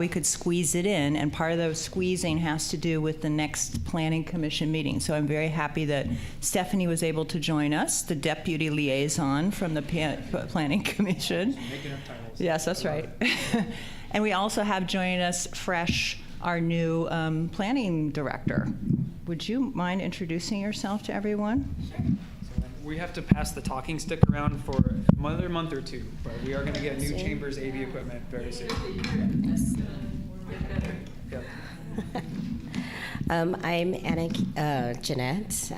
we could squeeze it in, and part of the squeezing has to do with the next Planning Commission meeting. So I'm very happy that Stephanie was able to join us, the deputy liaison from the Planning Commission. Making up titles. Yes, that's right. And we also have joining us fresh our new planning director. Would you mind introducing yourself to everyone? Sure. So we have to pass the talking stick around for another month or two, but we are going to get new Chambers AV equipment very soon. Yep. I'm Anna Jeanette.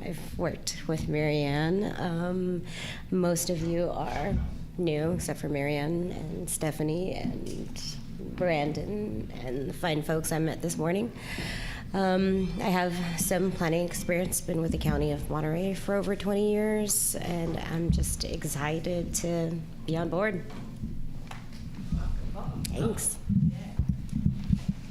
I've worked with Marianne. Most of you are new, except for Marianne and Stephanie and Brandon and the fine folks I met this morning. I have some planning experience, been with the County of Monterey for over 20 years, and I'm just excited to be on board. Thanks.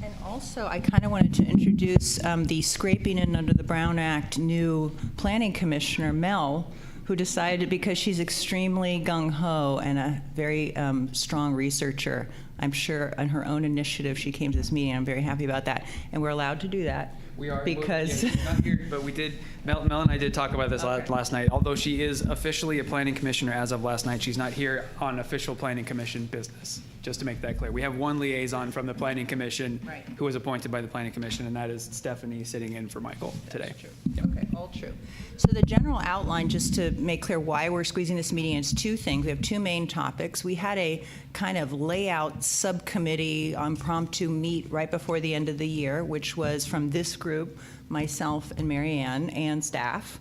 And also, I kind of wanted to introduce the Scraping In Under the Brown Act new planning commissioner, Mel, who decided, because she's extremely gung-ho and a very strong researcher, I'm sure on her own initiative she came to this meeting. I'm very happy about that. And we're allowed to do that. We are, because yeah, not here, but we did, Mel and I did talk about this last night. Although she is officially a planning commissioner as of last night, she's not here on official planning commission business, just to make that clear. We have one liaison from the planning commission who was appointed by the planning commission, and that is Stephanie sitting in for Michael today. That's true. Yep. Okay, all true. So the general outline, just to make clear why we're squeezing this meeting, is two things. We have two main topics. We had a kind of layout subcommittee impromptu meet right before the end of the year, which was from this group, myself and Marianne and staff.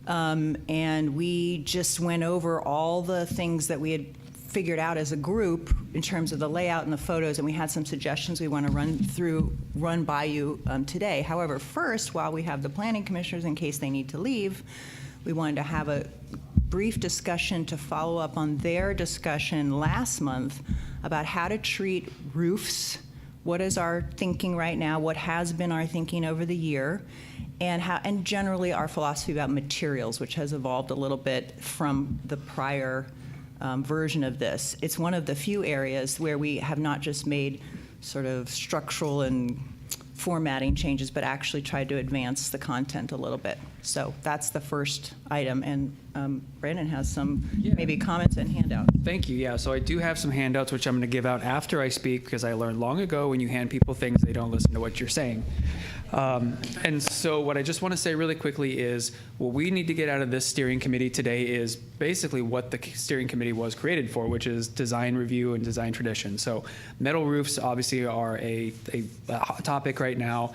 And we just went over all the things that we had figured out as a group in terms of the layout and the photos, and we had some suggestions we want to run by you today. However, first, while we have the planning commissioners in case they need to leave, we wanted to have a brief discussion to follow up on their discussion last month about how to treat roofs. What is our thinking right now? What has been our thinking over the year? And generally our philosophy about materials, which has evolved a little bit from the prior version of this. It's one of the few areas where we have not just made sort of structural and formatting changes, but actually tried to advance the content a little bit. So that's the first item, and Brandon has some maybe comments and handouts. Thank you. Yeah, so I do have some handouts which I'm going to give out after I speak, because I learned long ago when you hand people things, they don't listen to what you're saying. And so what I just want to say really quickly is what we need to get out of this steering committee today is basically what the steering committee was created for, which is design review and design tradition. So metal roofs obviously are a hot topic right now.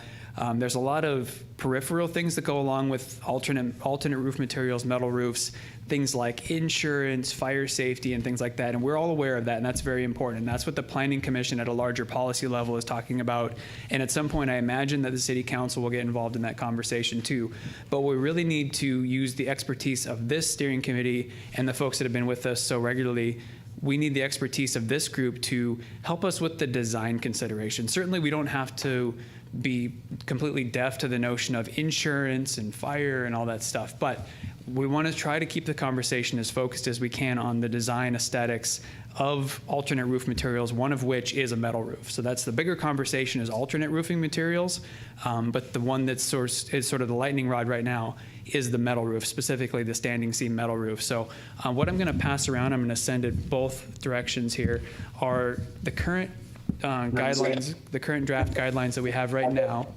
There's a lot of peripheral things that go along with alternate roof materials, metal roofs, things like insurance, fire safety, and things like that. And we're all aware of that, and that's very important. And that's what the Planning Commission at a larger policy level is talking about. And at some point, I imagine that the City Council will get involved in that conversation too. But we really need to use the expertise of this steering committee and the folks that have been with us so regularly. We need the expertise of this group to help us with the design consideration. Certainly, we don't have to be completely deaf to the notion of insurance and fire and all that stuff, but we want to try to keep the conversation as focused as we can on the design aesthetics of alternate roof materials, one of which is a metal roof. So that's the bigger conversation, is alternate roofing materials, but the one that's is sort of the lightning rod right now is the metal roof, specifically the standing seam metal roof. So what I'm going to pass around, I'm going to send it both directions here, are the current guidelines, the current draft guidelines that we have right now.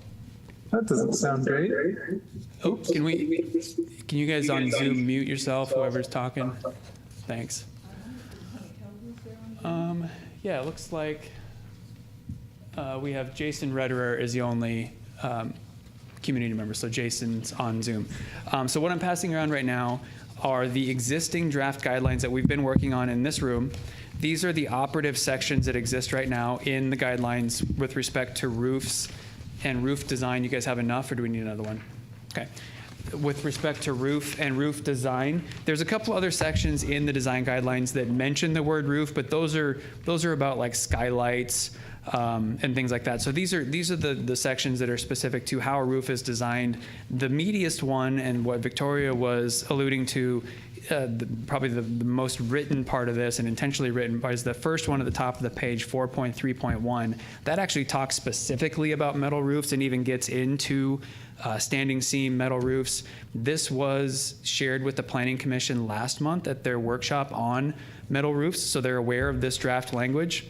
That doesn't sound great. Oh, can you guys on Zoom mute yourself, whoever's talking? Thanks. Yeah, it looks like we have Jason Redderer is the only community member, so Jason's on Zoom. So what I'm passing around right now are the existing draft guidelines that we've been working on in this room. These are the operative sections that exist right now in the guidelines with respect to roofs and roof design. You guys have enough, or do we need another one? Okay. With respect to roof and roof design, there's a couple other sections in the design guidelines that mention the word roof, but those are about like skylights and things like that. So these are the sections that are specific to how a roof is designed. The meatiest one, and what Victoria was alluding to, probably the most written part of this, and intentionally written part, is the first one at the top of the page, 4.3.1. That actually talks specifically about metal roofs and even gets into standing seam metal roofs. This was shared with the Planning Commission last month at their workshop on metal roofs, so they're aware of this draft language.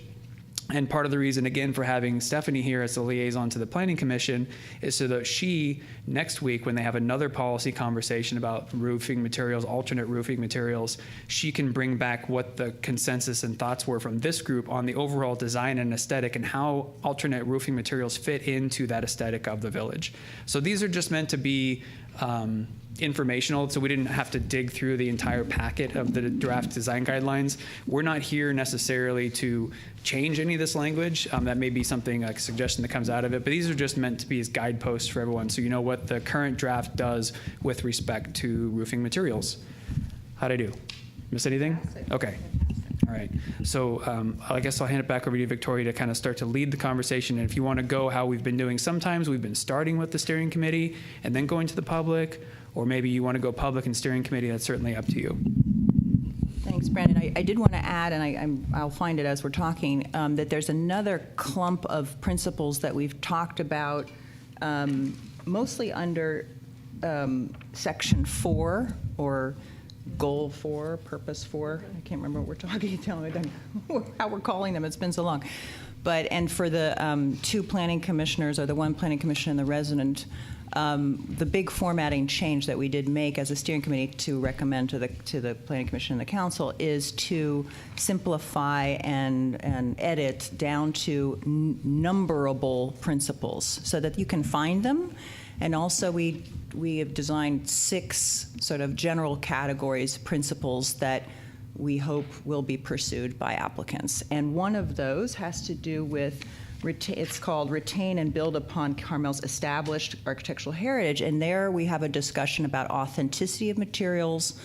And part of the reason, again, for having Stephanie here as the liaison to the Planning Commission is so that she, next week, when they have another policy conversation about roofing materials, alternate roofing materials, she can bring back what the consensus and thoughts were from this group on the overall design and aesthetic and how alternate roofing materials fit into that aesthetic of the village. So these are just meant to be informational, so we didn't have to dig through the entire packet of the draft design guidelines. We're not here necessarily to change any of this language. That may be something, like a suggestion that comes out of it, but these are just meant to be as guideposts for everyone, so you know what the current draft does with respect to roofing materials. How'd I do? Miss anything? Okay. All right. So I guess I'll hand it back over to you, Victoria, to kind of start to lead the conversation. And if you want to go how we've been doing, sometimes we've been starting with the steering committee and then going to the public, or maybe you want to go public and steering committee. That's certainly up to you. Thanks, Brandon. I did want to add, and I'll find it as we're talking, that there's another clump of principles that we've talked about, mostly under Section 4 or Goal 4, Purpose 4. I can't remember what we're talking. Tell me how we're calling them. It's been so long. And for the two planning commissioners, or the one planning commissioner and the resident, the big formatting change that we did make as a steering committee to recommend to the Planning Commission and the Council is to simplify and edit down to numberable principles so that you can find them. And also we have designed 6 sort of general categories, principles that we hope will be pursued by applicants. And one of those has to do with it's called Retain and Build Upon Carmel's Established Architectural Heritage, and there we have a discussion about authenticity of materials,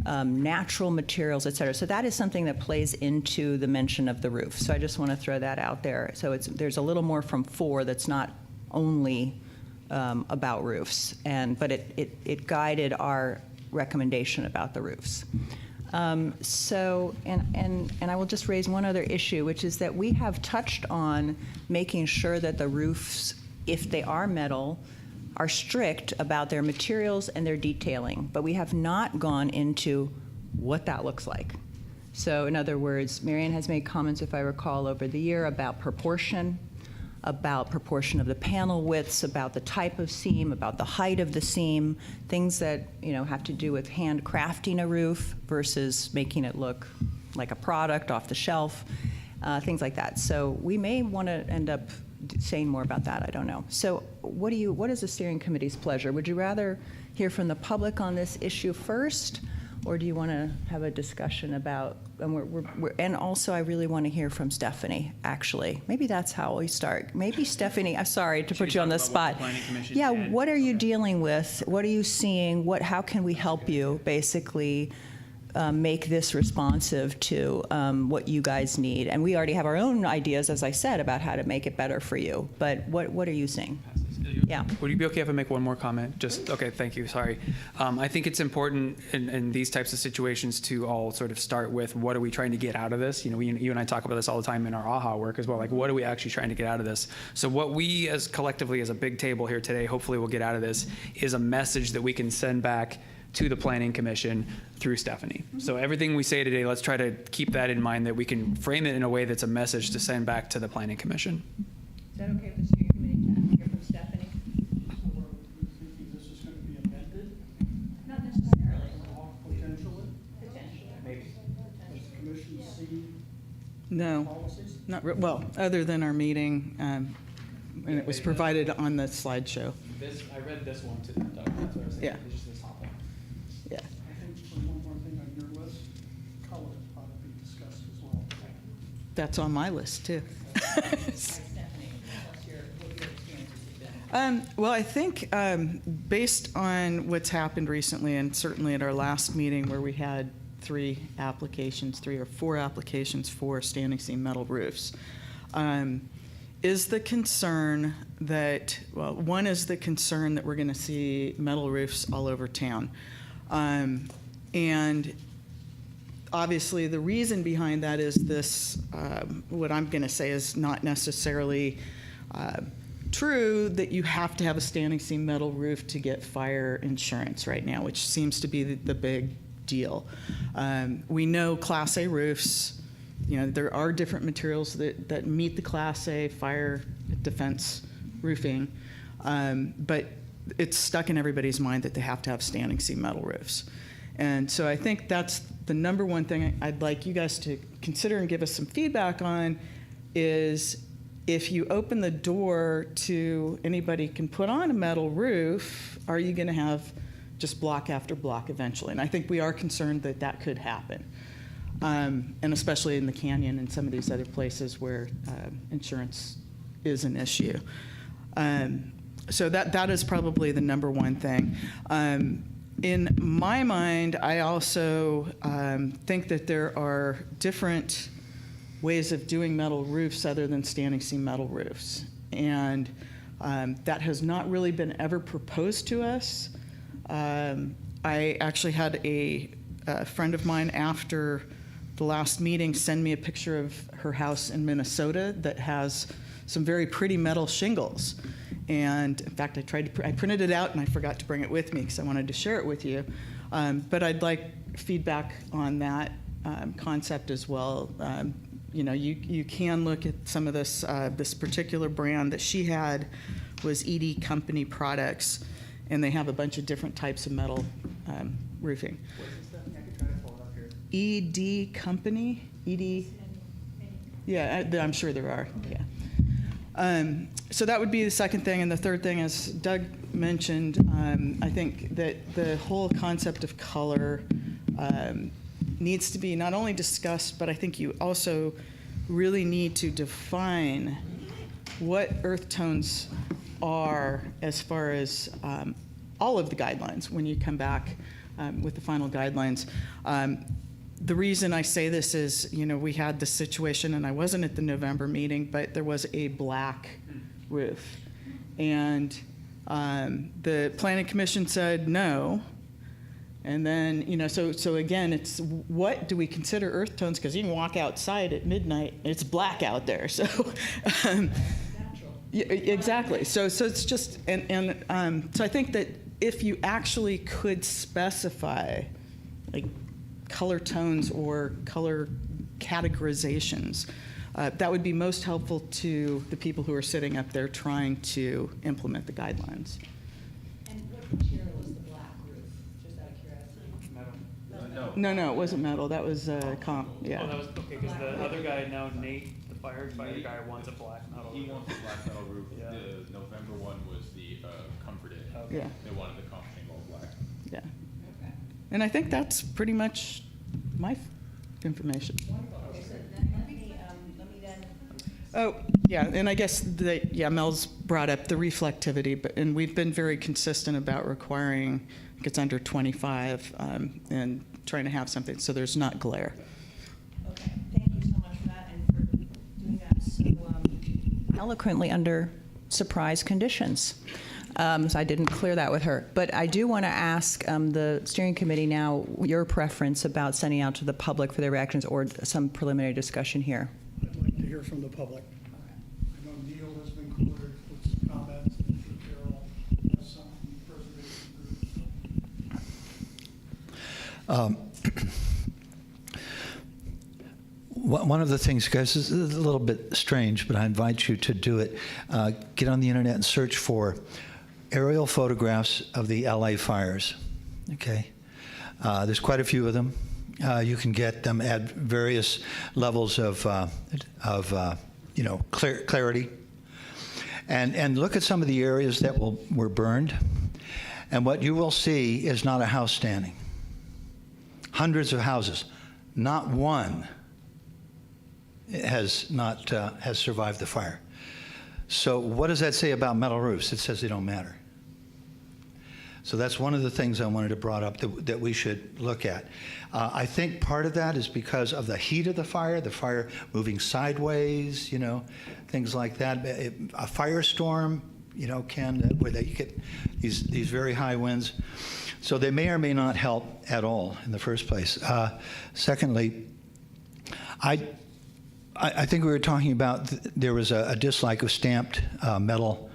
natural materials, et cetera. So that is something that plays into the mention of the roof. So I just want to throw that out there. So there's a little more from 4 that's not only about roofs, but it guided our recommendation about the roofs. And I will just raise one other issue, which is that we have touched on making sure that the roofs, if they are metal, are strict about their materials and their detailing, but we have not gone into what that looks like. So in other words, Marianne has made comments, if I recall, over the year about proportion of the panel widths, about the type of seam, about the height of the seam, things that have to do with handcrafting a roof versus making it look like a product off the shelf, things like that. So we may want to end up saying more about that. I don't know. So what is the steering committee's pleasure? Would you rather hear from the public on this issue first, or do you want to have a discussion about? And also, I really want to hear from Stephanie. Actually, maybe that's how we start. Maybe Stephanie. I'm sorry to put you on the spot. Yeah, what are you dealing with? What are you seeing? How can we help you? Basically, make this responsive to what you guys need. And we already have our own ideas, as I said, about how to make it better for you. But what are you seeing? Yeah. Would you be okay if I make one more comment? Okay, thank you, sorry. I think it's important in these types of situations to all sort of start with, what are we trying to get out of this? You and I talk about this all the time in our AHA work as well, like what are we actually trying to get out of this? So what we as collectively as a big table here today, hopefully we'll get out of this, is a message that we can send back to the Planning Commission through Stephanie. So everything we say today, let's try to keep that in mind, that we can frame it in a way that's a message to send back to the Planning Commission. Is that okay with the steering committee to hear from Stephanie? So are you thinking this is going to be amended? Not necessarily. Potentially? Potentially. Maybe. Does the commission see No, policies? well, other than our meeting, and it was provided on the slideshow. I read this one too, Doug. That's what I was thinking. Yeah. It's just this top one. Yeah. I think for one more thing on your list, color ought to be discussed as well. That's on my list, too. Well, I think based on what's happened recently, and certainly at our last meeting where we had 3 or 4 applications for standing seam metal roofs, is the concern that, one is the concern that we're going to see metal roofs all over town. And obviously, the reason behind that is this, what I'm going to say is not necessarily true, that you have to have a standing seam metal roof to get fire insurance right now, which seems to be the big deal. We know Class A roofs, there are different materials that meet the Class A fire defense roofing, but it's stuck in everybody's mind that they have to have standing seam metal roofs. And so I think that's the number one thing I'd like you guys to consider and give us some feedback on is if you open the door to anybody can put on a metal roof, are you going to have just block after block eventually? And I think we are concerned that that could happen, and especially in the canyon and some of these other places where insurance is an issue. So that is probably the number one thing. In my mind, I also think that there are different ways of doing metal roofs other than standing seam metal roofs. And that has not really been ever proposed to us. I actually had a friend of mine after the last meeting send me a picture of her house in Minnesota that has some very pretty metal shingles. And in fact, I printed it out and I forgot to bring it with me because I wanted to share it with you. But I'd like feedback on that concept as well. You can look at some of this. This particular brand that she had was ED Company products, and they have a bunch of different types of metal roofing. What is that? I can try to pull it up here. ED Company? ED? Yeah, I'm sure there are, yeah. So that would be the second thing. And the third thing, as Doug mentioned, I think that the whole concept of color needs to be not only discussed, but I think you also really need to define what earth tones are as far as all of the guidelines when you come back with the final guidelines. The reason I say this is, we had this situation, and I wasn't at the November meeting, but there was a black roof. And the Planning Commission said no. And then, so again, it's what do we consider earth tones? Because you can walk outside at midnight, it's black out there. So, yeah, exactly. So it's just, so I think that if you actually could specify, like, color tones or color categorizations, that would be most helpful to the people who are sitting up there trying to implement the guidelines. And what material was the black roof, just out of curiosity? Metal. No, it wasn't metal. That was comp, yeah. Oh, that was okay, because the other guy now, Nate, the firefighter guy, wants a black metal. He wants a black metal roof. Yeah. The November one was the comforted. Okay. Yeah. They wanted the comp all black. Yeah. Okay. And I think that's pretty much my information. Okay, so then let me then. Oh, yeah, and I guess Mel's brought up the reflectivity, and we've been very consistent about requiring it's under 25 and trying to have something so there's not glare. Okay, thank you so much for that and for doing that so Eloquently under surprise conditions. So I didn't clear that with her. But I do want to ask the steering committee now your preference about sending out to the public for their reactions or some preliminary discussion here. I'd like to hear from the public. I know Neil has been quoted with some comments, and I'm sure Carol has some from the preservation group. One of the things, guys, this is a little bit strange, but I invite you to do it. Get on the internet and search for aerial photographs of the LA fires. Okay, there's quite a few of them. You can get them at various levels of clarity, and look at some of the areas that were burned. And what you will see is not a house standing. Hundreds of houses, not one has survived the fire. So what does that say about metal roofs? It says they don't matter. So that's one of the things I wanted to bring up that we should look at. I think part of that is because of the heat of the fire moving sideways, things like that. A firestorm you know, Ken, where they get these very high winds. So they may or may not help at all in the first place. Secondly, I think we were talking about there was a dislike of stamped metal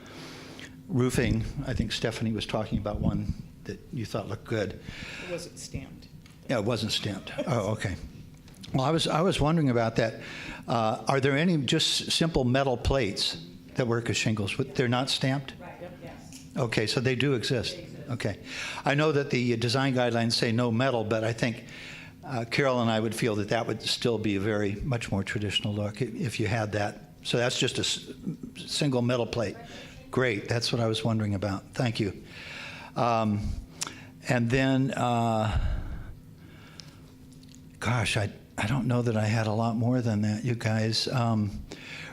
roofing. I think Stephanie was talking about one that you thought looked good. It wasn't stamped. Yeah, it wasn't stamped. Oh, okay. Well, I was wondering about that. Are there any just simple metal plates that work as shingles? They're not stamped? Right, yes. Okay, so they do exist. Okay. I know that the design guidelines say no metal, but I think Carol and I would feel that would still be a very much more traditional look if you had that. So that's just a single metal plate. Great, that's what I was wondering about. Thank you. And then, gosh, I don't know that I had a lot more than that, you guys.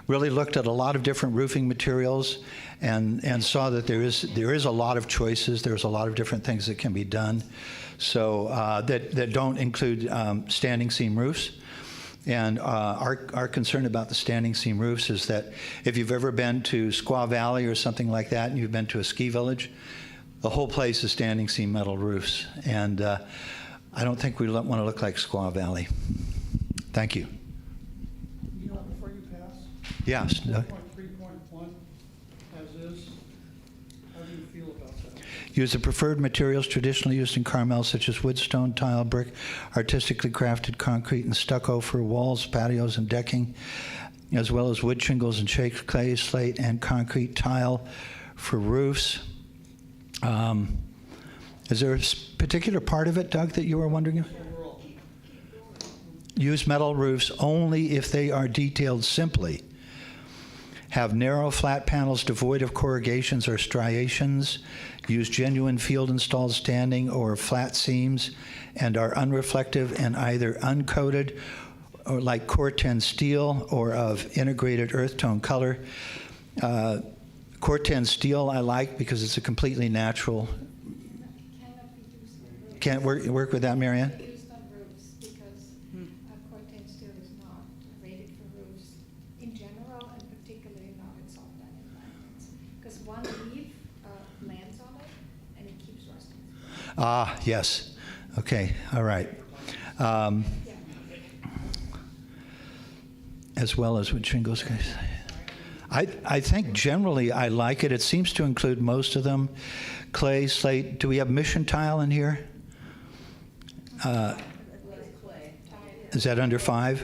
Really looked at a lot of different roofing materials and saw that there is a lot of choices. There's a lot of different things that can be done. So that don't include standing seam roofs. And our concern about the standing seam roofs is that if you've ever been to Squaw Valley or something like that, and you've been to a ski village, the whole place is standing seam metal roofs. And I don't think we want to look like Squaw Valley. Thank you. You know, before you pass, Yes. 4.3.1 as is, how do you feel about that? Use the preferred materials traditionally used in Carmel, such as wood, stone, tile, brick, artistically crafted concrete and stucco for walls, patios, and decking, as well as wood shingles and shake clay, slate, and concrete tile for roofs. Is there a particular part of it, Doug, that you were wondering? Use metal roofs only if they are detailed simply. Have narrow, flat panels devoid of corrugations or striations. Use genuine field-installed standing or flat seams and are unreflective and either uncoated or like Corten steel or of integrated earth tone color. Corten steel I like because it's a completely natural. Can't work with that, Marianne? Used on roofs because Corten steel is not rated for roofs in general and particularly not in salt and environments. Because one leaf lands on it and it keeps rusting. Ah, yes. Okay, all right. As well as with shingles, guys. I think generally I like it. It seems to include most of them. Clay, slate. Do we have mission tile in here? Is that under 5?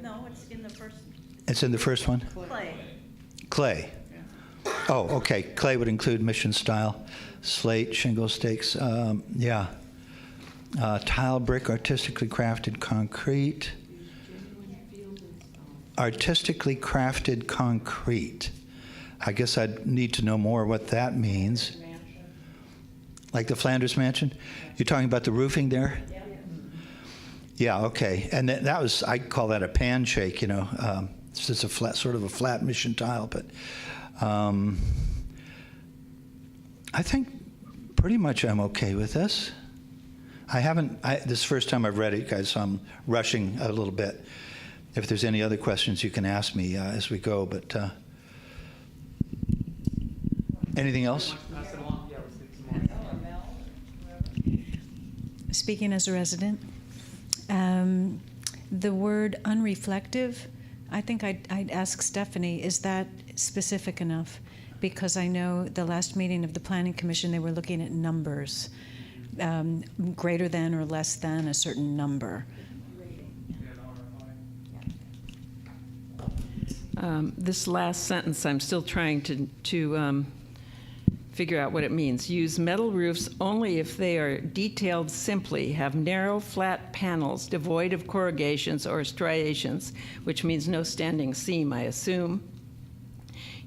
No, it's in the first. It's in the first one? Clay. Clay. Oh, okay. Clay would include mission style. Slate, shingle stakes. Yeah. Tile, brick, artistically crafted concrete. Artistically crafted concrete. I guess I'd need to know more what that means. Like the Flanders Mansion? You're talking about the roofing there? Yeah, okay. And that was, I call that a pan shake, you know. It's just a flat, sort of a flat mission tile, but I think pretty much I'm okay with this. This is the first time I've read it, guys, so I'm rushing a little bit. If there's any other questions, you can ask me as we go, but anything else? Speaking as a resident, the word unreflective, I think I'd ask Stephanie, is that specific enough? Because I know the last meeting of the Planning Commission, they were looking at numbers, greater than or less than a certain number. This last sentence, I'm still trying to figure out what it means. Use metal roofs only if they are detailed simply, have narrow, flat panels devoid of corrugations or striations, which means no standing seam, I assume.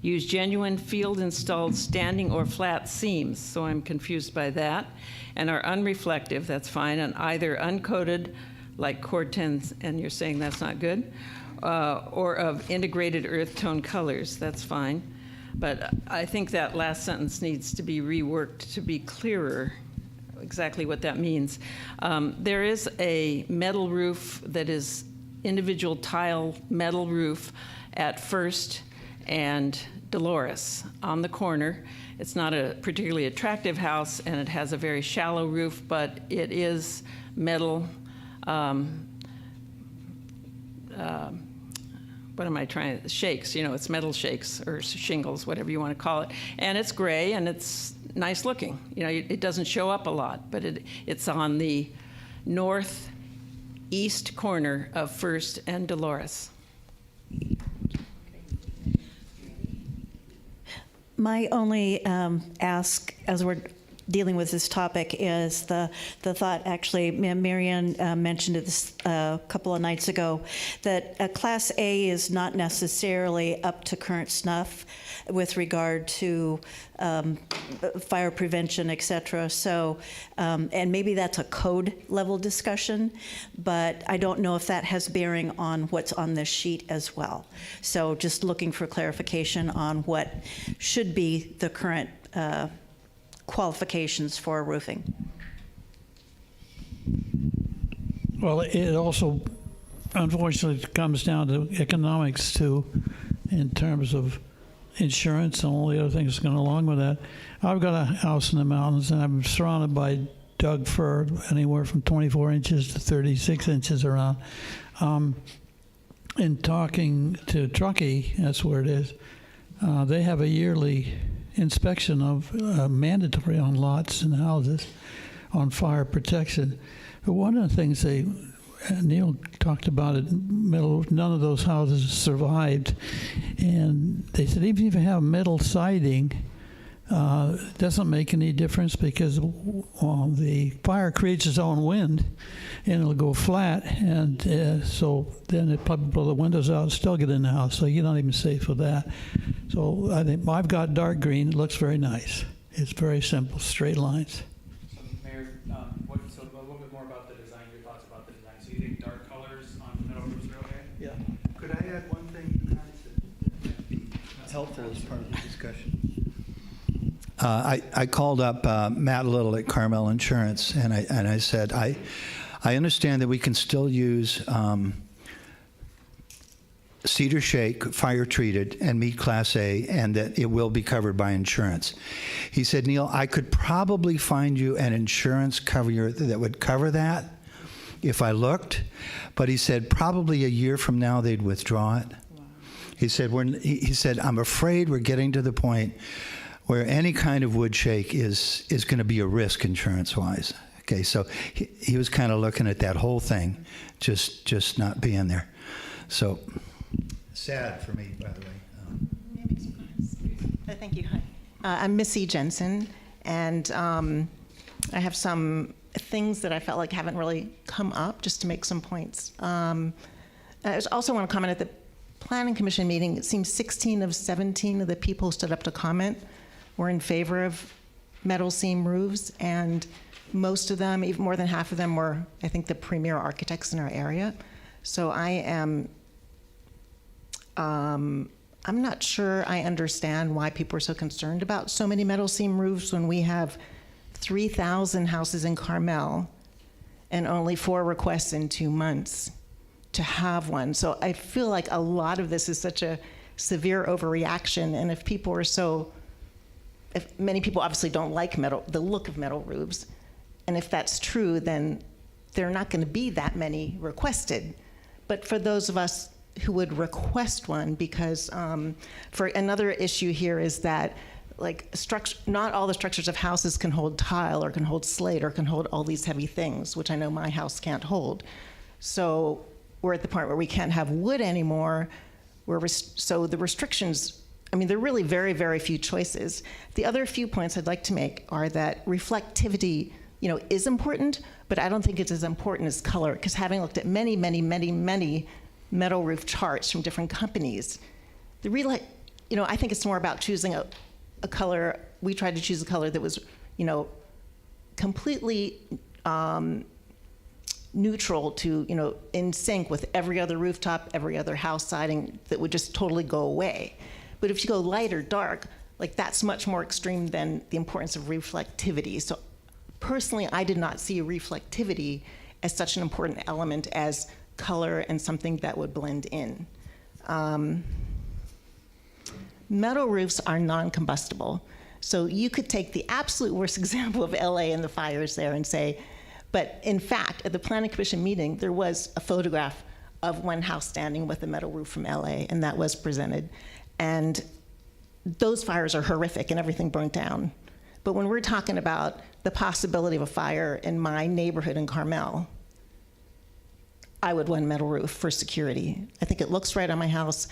Use genuine field-installed standing or flat seams, so I'm confused by that, and are unreflective, that's fine, and either uncoated, like Corten, and you're saying that's not good, or of integrated earth tone colors, that's fine. But I think that last sentence needs to be reworked to be clearer exactly what that means. There is a metal roof that is individual tile metal roof at First and Dolores on the corner. It's not a particularly attractive house, and it has a very shallow roof, but it is metal. What am I trying to, shakes, you know, it's metal shakes or shingles, whatever you want to call it. And it's gray and it's nice looking. You know, it doesn't show up a lot, but it's on the northeast corner of First and Dolores. My only ask, as we're dealing with this topic, is the thought, actually, Marianne mentioned it a couple of nights ago, that Class A is not necessarily up to current snuff with regard to fire prevention, et cetera. So, and maybe that's a code level discussion, but I don't know if that has bearing on what's on this sheet as well. So just looking for clarification on what should be the current qualifications for roofing. Well, it also, unfortunately, comes down to economics too, in terms of insurance and all the other things that go along with that. I've got a house in the mountains, and I'm surrounded by Doug fir, anywhere from 24 inches to 36 inches around. In talking to Truckee, that's where it is, they have a yearly inspection of mandatory on lots and houses on fire protection. But one of the things Neil talked about it, none of those houses survived. And they said even if you have metal siding, it doesn't make any difference because the fire creates its own wind and it'll go flat. And so then it probably blow the windows out and still get in the house. So you're not even safe with that. So I think I've got dark green. It looks very nice. It's very simple, straight lines. So, Mayor, so a little bit more about the design, your thoughts about the design. So you think dark colors on metal roofs are okay? Yeah. Could I add one thing that be helpful as part of the discussion? I called up Matt Little at Carmel Insurance, and I said, I understand that we can still use cedar shake, fire treated, and meet Class A, and that it will be covered by insurance. He said, Neil, I could probably find you an insurance cover that would cover that if I looked, but he said probably a year from now they'd withdraw it. Wow. He said, I'm afraid we're getting to the point where any kind of wood shake is going to be a risk insurance-wise. Okay, so he was kind of looking at that whole thing, just not being there. So sad for me, by the way. Thank you. Hi. I'm Missy Jensen, and I have some things that I felt like haven't really come up, just to make some points. I also want to comment at the Planning Commission meeting, it seems 16 of 17 of the people who stood up to comment were in favor of metal seam roofs, and most of them, even more than half of them, were, I think, the premier architects in our area. So I am, I'm not sure I understand why people are so concerned about so many metal seam roofs when we have 3,000 houses in Carmel and only 4 requests in 2 months to have one. So I feel like a lot of this is such a severe overreaction, and if people are so, if many people obviously don't like metal, the look of metal roofs, and if that's true, then there are not going to be that many requested. But for those of us who would request one, because for another issue here is that, like, not all the structures of houses can hold tile or can hold slate or can hold all these heavy things, which I know my house can't hold. So we're at the point where we can't have wood anymore. So the restrictions, I mean, there are really very, very few choices. The other few points I'd like to make are that reflectivity, you know, is important, but I don't think it's as important as color, because having looked at many, many, many, many metal roof charts from different companies, the real, you know, I think it's more about choosing a color. We tried to choose a color that was, you know, completely neutral to, you know, in sync with every other rooftop, every other house siding, that would just totally go away. But if you go light or dark, like, that's much more extreme than the importance of reflectivity. So personally, I did not see reflectivity as such an important element as color and something that would blend in. Metal roofs are non-combustible. So you could take the absolute worst example of LA and the fires there and say, but in fact, at the Planning Commission meeting, there was a photograph of one house standing with a metal roof from LA, and that was presented. And those fires are horrific and everything burnt down. But when we're talking about the possibility of a fire in my neighborhood in Carmel, I would want a metal roof for security. I think it looks right on my house.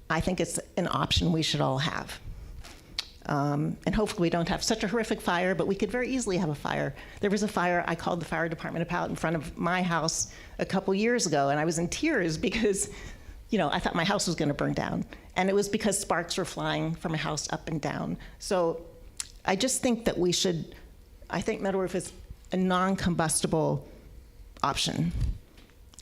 I think it's an option we should all have. And hopefully we don't have such a horrific fire, but we could very easily have a fire. There was a fire, I called the fire department out in front of my house a couple years ago, and I was in tears because, you know, I thought my house was gonna burn down. And it was because sparks were flying from a house up and down. So I just think that I think metal roof is a non-combustible option.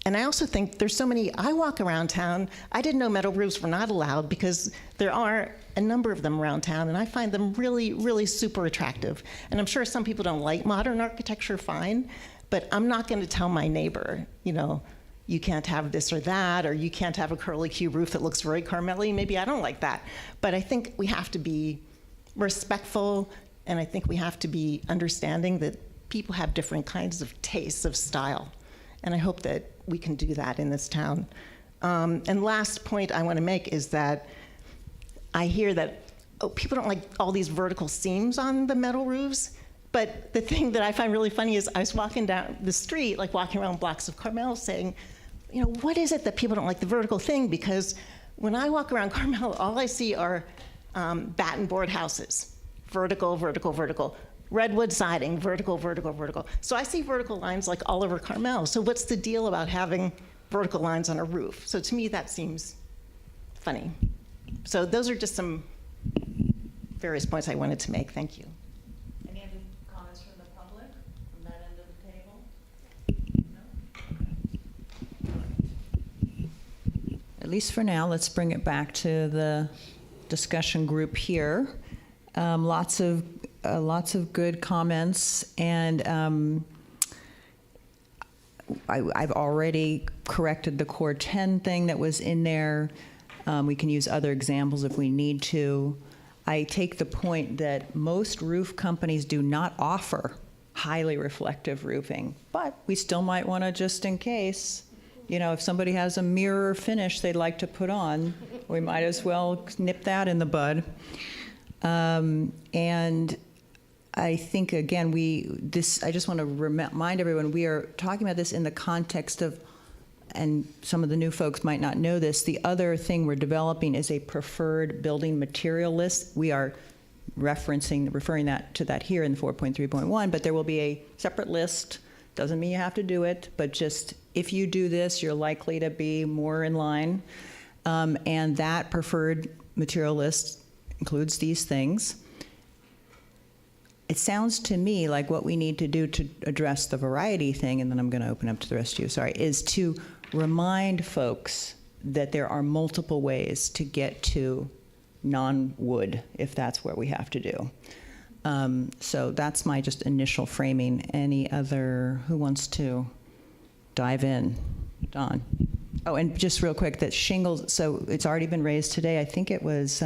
And I also think there's so many, I walk around town, I didn't know metal roofs were not allowed because there are a number of them around town, and I find them really, really super attractive. And I'm sure some people don't like modern architecture, fine, but I'm not gonna tell my neighbor, you know, you can't have this or that, or you can't have a curly Q roof that looks very Carmel-y. Maybe I don't like that. But I think we have to be respectful, and I think we have to be understanding that people have different kinds of tastes of style. And I hope that we can do that in this town. And last point I want to make is that I hear that people don't like all these vertical seams on the metal roofs. But the thing that I find really funny is I was walking down the street, like walking around blocks of Carmel, saying, you know, what is it that people don't like the vertical thing? Because when I walk around Carmel, all I see are batten board houses, vertical, vertical, vertical. Redwood siding, vertical, vertical, vertical. So I see vertical lines like all over Carmel. So what's the deal about having vertical lines on a roof? So to me, that seems funny. So those are just some various points I wanted to make. Thank you. Any other comments from the public from that end of the table? No? At least for now, let's bring it back to the discussion group here. Lots of good comments, and I've already corrected the core 10 thing that was in there. We can use other examples if we need to. I take the point that most roof companies do not offer highly reflective roofing, but we still might want to, just in case, you know, if somebody has a mirror finish they'd like to put on, we might as well nip that in the bud. And I think, again, I just want to remind everyone, we are talking about this in the context of, and some of the new folks might not know this, the other thing we're developing is a preferred building material list. We are referring to that here in 4.3.1, but there will be a separate list. Doesn't mean you have to do it, but just if you do this, you're likely to be more in line. And that preferred material list includes these things. It sounds to me like what we need to do to address the variety thing, and then I'm going to open up to the rest of you, sorry, is to remind folks that there are multiple ways to get to non-wood, if that's what we have to do. So that's my just initial framing. Any other, who wants to dive in? Don. Oh, and just real quick, that shingles, so it's already been raised today. I think it was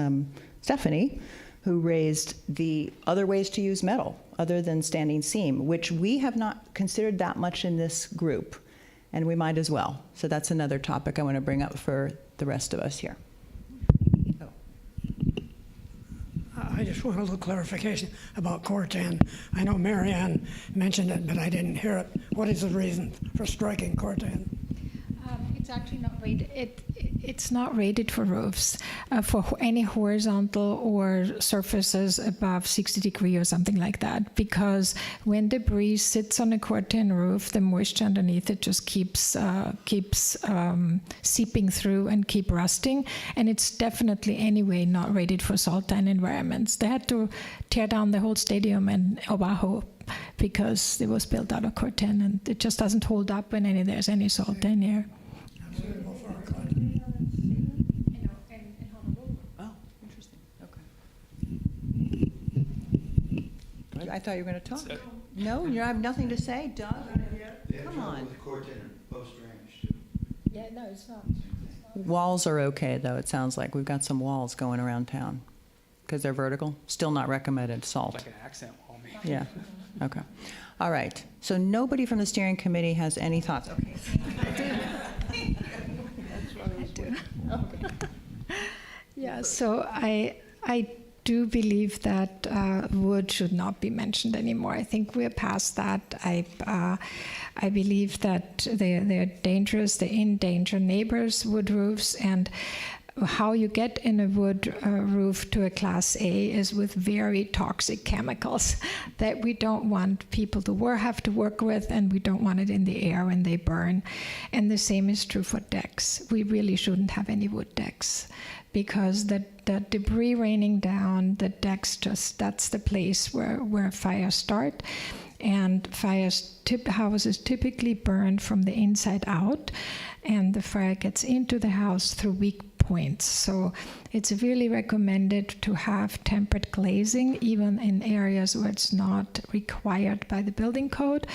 Stephanie who raised the other ways to use metal other than standing seam, which we have not considered that much in this group, and we might as well. So that's another topic I want to bring up for the rest of us here. Oh. I just want a little clarification about Core 10. I know Marianne mentioned it, but I didn't hear it. What is the reason for striking Core 10? It's actually not rated. It's not rated for roofs for any horizontal or surfaces above 60 degrees or something like that. Because when debris sits on a Core 10 roof, the moisture underneath it just keeps seeping through and keep rusting. And it's definitely anyway not rated for saltine environments. They had to tear down the whole stadium in Oahu because it was built out of Core 10, and it just doesn't hold up when there's any salt in here. Oh, interesting. Okay. I thought you were going to talk. No, you have nothing to say, Doug? Come on. Yeah, no, it's not. Walls are okay, though, it sounds like. We've got some walls going around town. because they're vertical? Still not recommended, salt. Like an accent wall, maybe. Yeah, okay. All right, so nobody from the steering committee has any thoughts? Okay. Yeah, so I do believe that wood should not be mentioned anymore. I think we're past that. I believe that they're dangerous. They endanger neighbors' wood roofs, and how you get in a wood roof to a Class A is with very toxic chemicals that we don't want people to have to work with, and we don't want it in the air when they burn. And the same is true for decks. We really shouldn't have any wood decks, because the debris raining down, the decks that's the place where fires start. And houses typically burn from the inside out, and the fire gets into the house through weak points. So it's really recommended to have tempered glazing, even in areas where it's not required by the building code,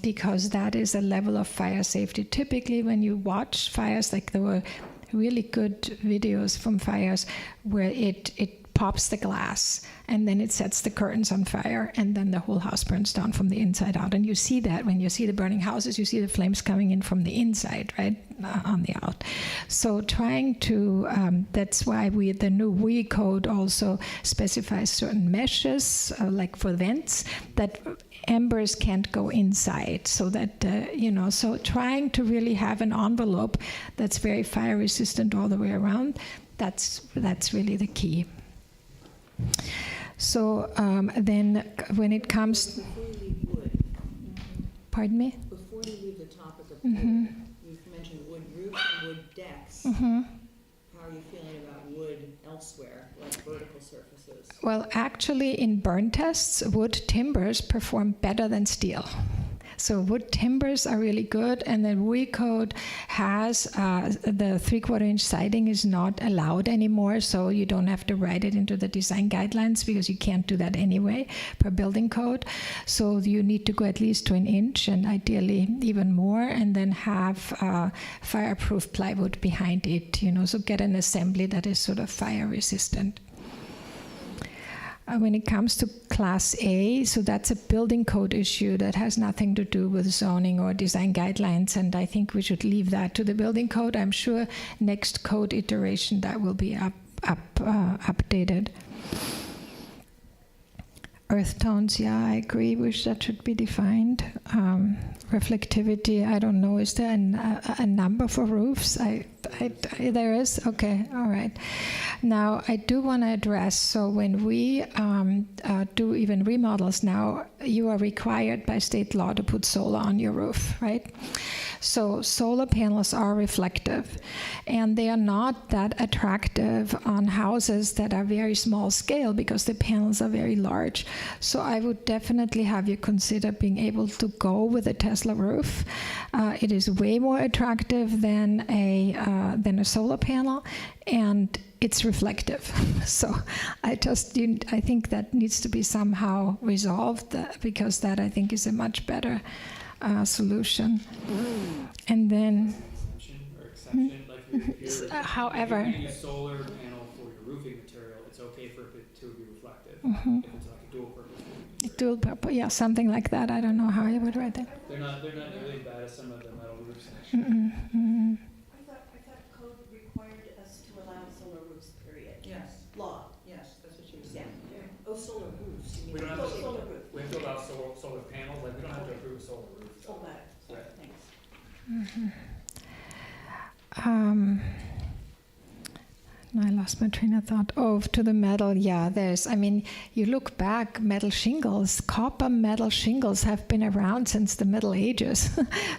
because that is a level of fire safety. Typically, when you watch fires, like there were really good videos from fires where it pops the glass and then it sets the curtains on fire, and then the whole house burns down from the inside out. And you see that when you see the burning houses, you see the flames coming in from the inside, right, on the out. So trying to, that's why the new WE code also specifies certain meshes, like for vents, that embers can't go inside, so that, so trying to really have an envelope that's very fire resistant all the way around, that's really the key. So then when it comes... Before you leave wood. Pardon me? Before you leave the topic of wood, you've mentioned wood roofs and wood decks. How are you feeling about wood elsewhere, like vertical surfaces? Well, actually, in burn tests, wood timbers perform better than steel. So wood timbers are really good, and then WE code has the 3/4-inch siding is not allowed anymore, so you don't have to write it into the design guidelines, because you can't do that anyway per building code. So you need to go at least to 1 inch, and ideally even more, and then have fireproof plywood behind it, so get an assembly that is sort of fire resistant. When it comes to Class A, so that's a building code issue that has nothing to do with zoning or design guidelines, and I think we should leave that to the building code. I'm sure next code iteration that will be updated. Earth tones, yeah, I agree, wish that should be defined. Reflectivity, I don't know, is there a number for roofs? There is? Okay, all right. Now, I do want to address, so when we do even remodels now, you are required by state law to put solar on your roof, right? So solar panels are reflective, and they are not that attractive on houses that are very small scale, because the panels are very large. So I would definitely have you consider being able to go with a Tesla roof. It is way more attractive than a solar panel, and it's reflective. So I think that needs to be somehow resolved, because that, I think, is a much better solution. And then, however, if you use solar panel for your roofing material, it's okay for it to be reflective. If it's like a dual purpose. Dual purpose, yeah, something like that. I don't know how you would write it. They're not nearly as bad as some of the metal roofs. I thought code required us to allow solar roofs, period. Yes. Law. Yes, that's what you were saying. Oh, solar roofs. We don't have to, Solar roof. we have to allow solar panels, like we don't have to approve a solar roof. Oh, got it. Sorry, thanks. I lost my train of thought. Oh, to the metal, yeah, you look back, metal shingles, copper metal shingles have been around since the Middle Ages.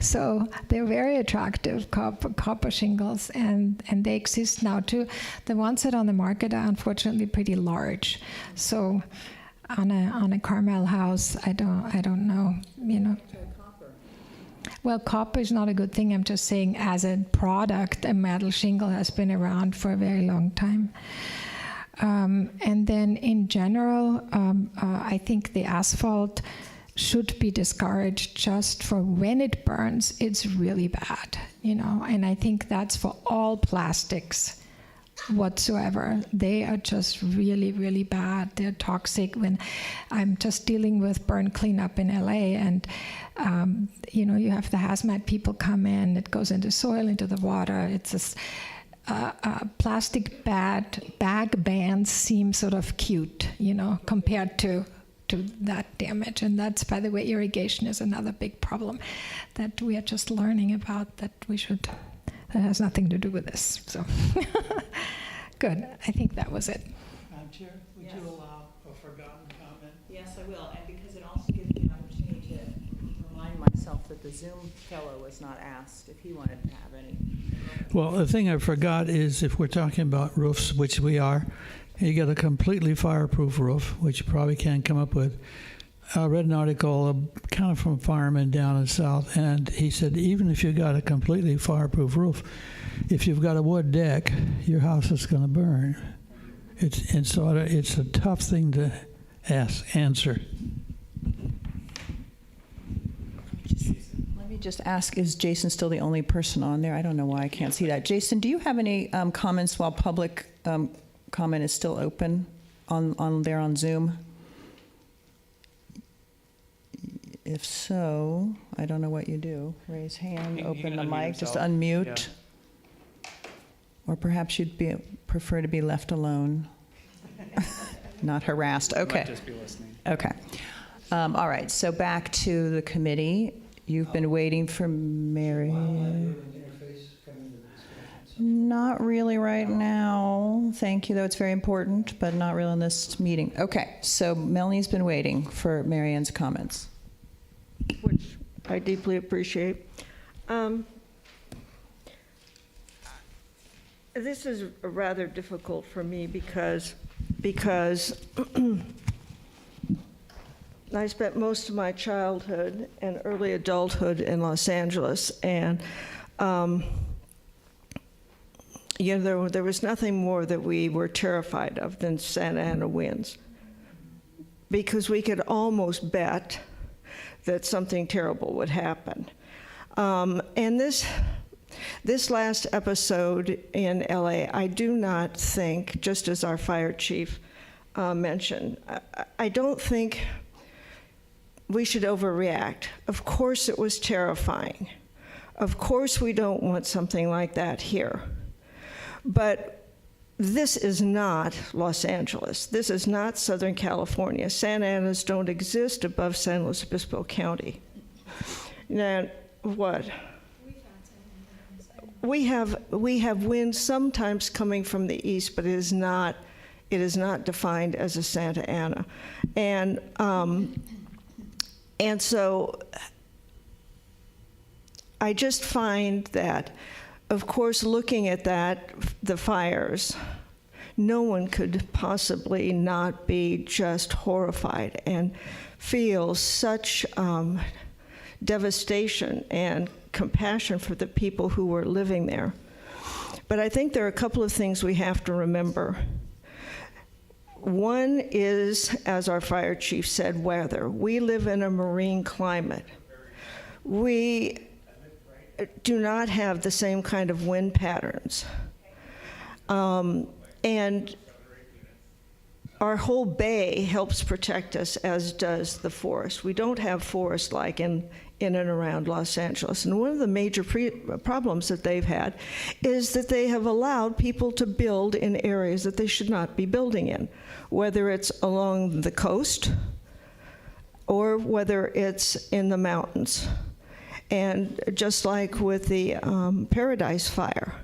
So they're very attractive, copper shingles, and they exist now too. The ones that are on the market are unfortunately pretty large. So on a Carmel house, I don't know, Well, copper is not a good thing. I'm just saying, as a product, a metal shingle has been around for a very long time. And then in general, I think the asphalt should be discouraged just for when it burns, it's really bad, And I think that's for all plastics. whatsoever. They are just really, really bad. They're toxic. When I'm just dealing with burn cleanup in LA, and you have the hazmat people come in, it goes into soil, into the water. It's just plastic bag bans seem sort of cute, compared to that damage. And that's, by the way, irrigation is another big problem that we are just learning about, that has nothing to do with this. So good. I think that was it. Madam Chair, would you allow a forgotten comment? Yes, I will, and because it also gives me an opportunity to remind myself that the Zoom fellow was not asked if he wanted to have any. Well, the thing I forgot is, if we're talking about roofs, which we are, you got a completely fireproof roof, which you probably can't come up with. I read an article kind of from a fireman down in South, and he said even if you got a completely fireproof roof, if you've got a wood deck, your house is going to burn. It's a tough thing to answer. Let me just ask, is Jason still the only person on there? I don't know why I can't see that. Jason, do you have any comments while public comment is still open on there on Zoom? If so, I don't know what you do. Raise hand, He open can the unmute mic, just himself. unmute. Yeah. Or perhaps you'd prefer to be left alone, not harassed. Might Okay. just be listening. Okay. All right. So back to the committee. You've been waiting for Mary. Not really right now. Thank you, though. It's very important, but not really in this meeting. Okay. So Melanie's been waiting for Mary Ann's comments. Which I deeply appreciate. This is rather difficult for me because I spent most of my childhood and early adulthood in Los Angeles, and there was nothing more that we were terrified of than Santa Ana winds, because we could almost bet that something terrible would happen. And this last episode in LA, I do not think, just as our fire chief mentioned, I don't think we should overreact. Of course it was terrifying. Of course we don't want something like that here. But this is not Los Angeles. This is not Southern California. Santa Anas don't exist above San Luis Obispo County. Now, what? We have wind sometimes coming from the east, but it is not defined as a Santa Ana, and so I just find that, of course, looking at the fires, no one could possibly not be just horrified and feel such devastation and compassion for the people who were living there. But I think there are a couple of things we have to remember. One is, as our fire chief said, weather. We live in a marine climate. We do not have the same kind of wind patterns. And our whole bay helps protect us, as does the forest. We don't have forest like in and around Los Angeles. And one of the major problems that they've had is that they have allowed people to build in areas that they should not be building in, whether it's along the coast or whether it's in the mountains. And just like with the Paradise Fire,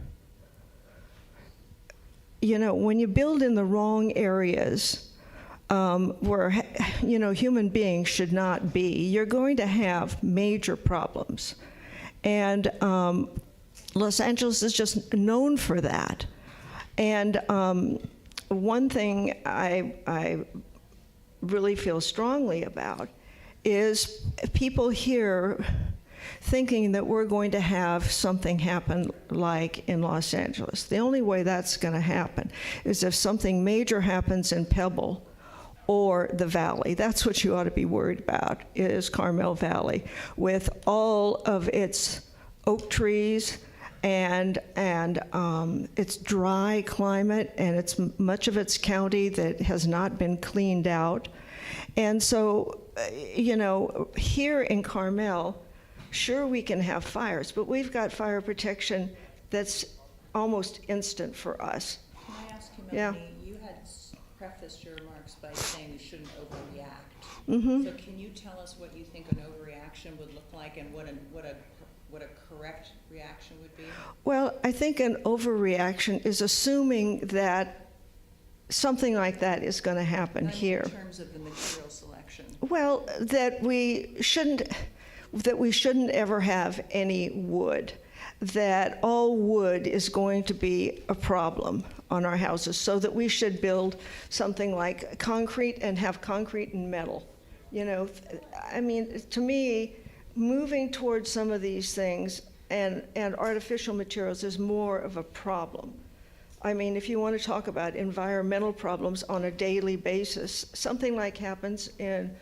when you build in the wrong areas where human beings should not be, you're going to have major problems. And Los Angeles is just known for that. And one thing I really feel strongly about is people here thinking that we're going to have something happen like in Los Angeles. The only way that's going to happen is if something major happens in Pebble or the Valley. That's what you ought to be worried about, is Carmel Valley, with all of its oak trees and it's dry climate, and it's much of it's county that has not been cleaned out. And so, you know, here in Carmel, sure, we can have fires, but we've got fire protection that's almost instant for us. Can I ask you, Yeah. Melanie, you had prefaced your remarks by saying we shouldn't overreact. Mhm. So can you tell us what you think an overreaction would look like and what a correct reaction would be? Well, I think an overreaction is assuming that something like that is going to happen here. In terms of the material selection. Well, that we shouldn't ever have any wood, that all wood is going to be a problem on our houses, so that we should build something like concrete and have concrete and metal. You know, I mean, to me, moving towards some of these things and artificial materials is more of a problem. I mean, if you want to talk about environmental problems on a daily basis, something like happens in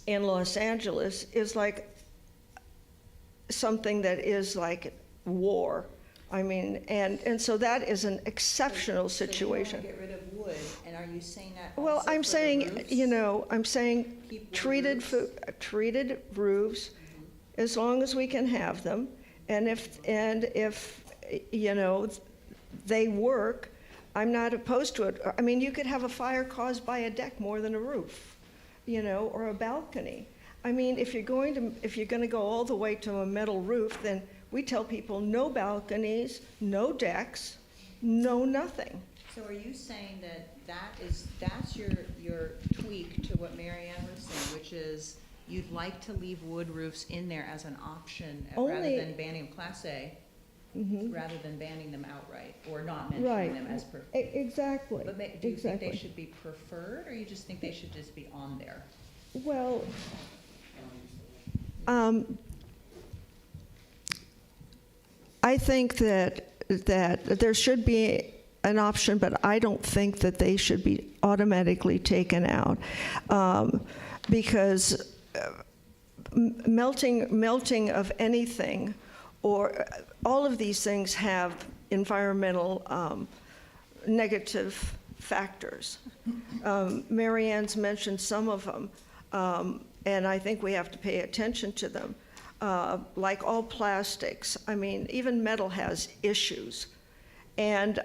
Los Angeles is like something that is like war. I mean, and so that is an exceptional situation. So you want to get rid of wood, and are you saying that Well, also I'm for the saying, roofs? you know, I'm saying Keep wood treated roofs? treated roofs, as long as we can have them, and if you know they work, I'm not opposed to it. I mean, you could have a fire caused by a deck more than a roof, you know, or a balcony. I mean, if you're going to go all the way to a metal roof, then we tell people no balconies, no decks, no nothing. So are you saying that's your tweak to what Mary Ann was saying, which is you'd like to leave wood roofs in there as an option rather than banning Class A, rather than banning them outright or not mentioning them as preferred? Exactly. But do you think they should be preferred, or you just think they should just be on there? Well, I think that there should be an option, but I don't think that they should be automatically taken out, because melting of anything, or all of these things have environmental negative factors. Mary Ann's mentioned some of them, and I think we have to pay attention to them. Like all plastics, I mean, even metal has issues. And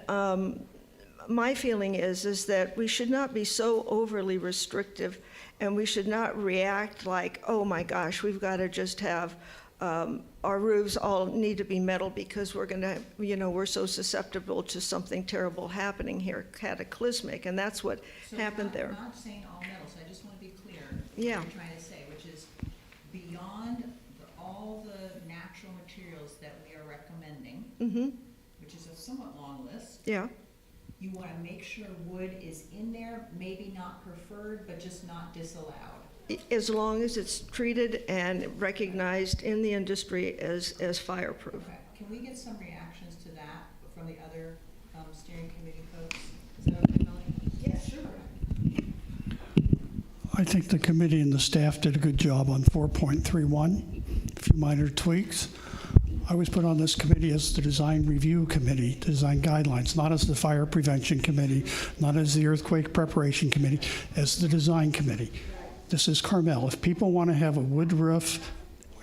my feeling is that we should not be so overly restrictive, and we should not react like, oh my gosh, we've got to just have our roofs all need to be metal because we're going to, you know, we're so susceptible to something terrible happening here, cataclysmic, and that's what happened there. I'm not saying all metal, so I just want to be clear Yeah. what I'm trying to say, which is beyond all the natural materials that we are recommending, which is a somewhat long list. Yeah. You want to make sure wood is in there, maybe not preferred, but just not disallowed. As long as it's treated and recognized in the industry as fireproof. Okay. Can we get some reactions to that from the other steering committee folks? Is that okay, Melanie? Yes, sure. I think the committee and the staff did a good job on 4.31, a few minor tweaks. I was put on this committee as the design review committee, design guidelines, not as the fire prevention committee, not as the earthquake preparation committee, as the design committee. This is Carmel. If people want to have a wood roof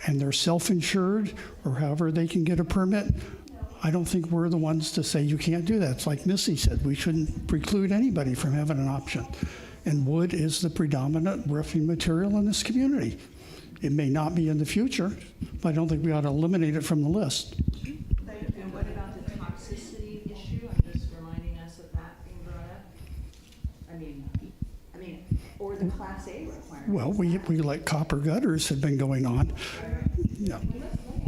and they're self-insured or however they can get a permit, I don't think we're the ones to say you can't do that. It's like Missy said, we shouldn't preclude anybody from having an option. And wood is the predominant roofing material in this community. It may not be in the future, but I don't think we ought to eliminate it from the list. And what about the toxicity issue? I'm just reminding us of that being brought up. I mean, or the Class A requirement. Well, we let copper gutters have been going on. Yeah. Let me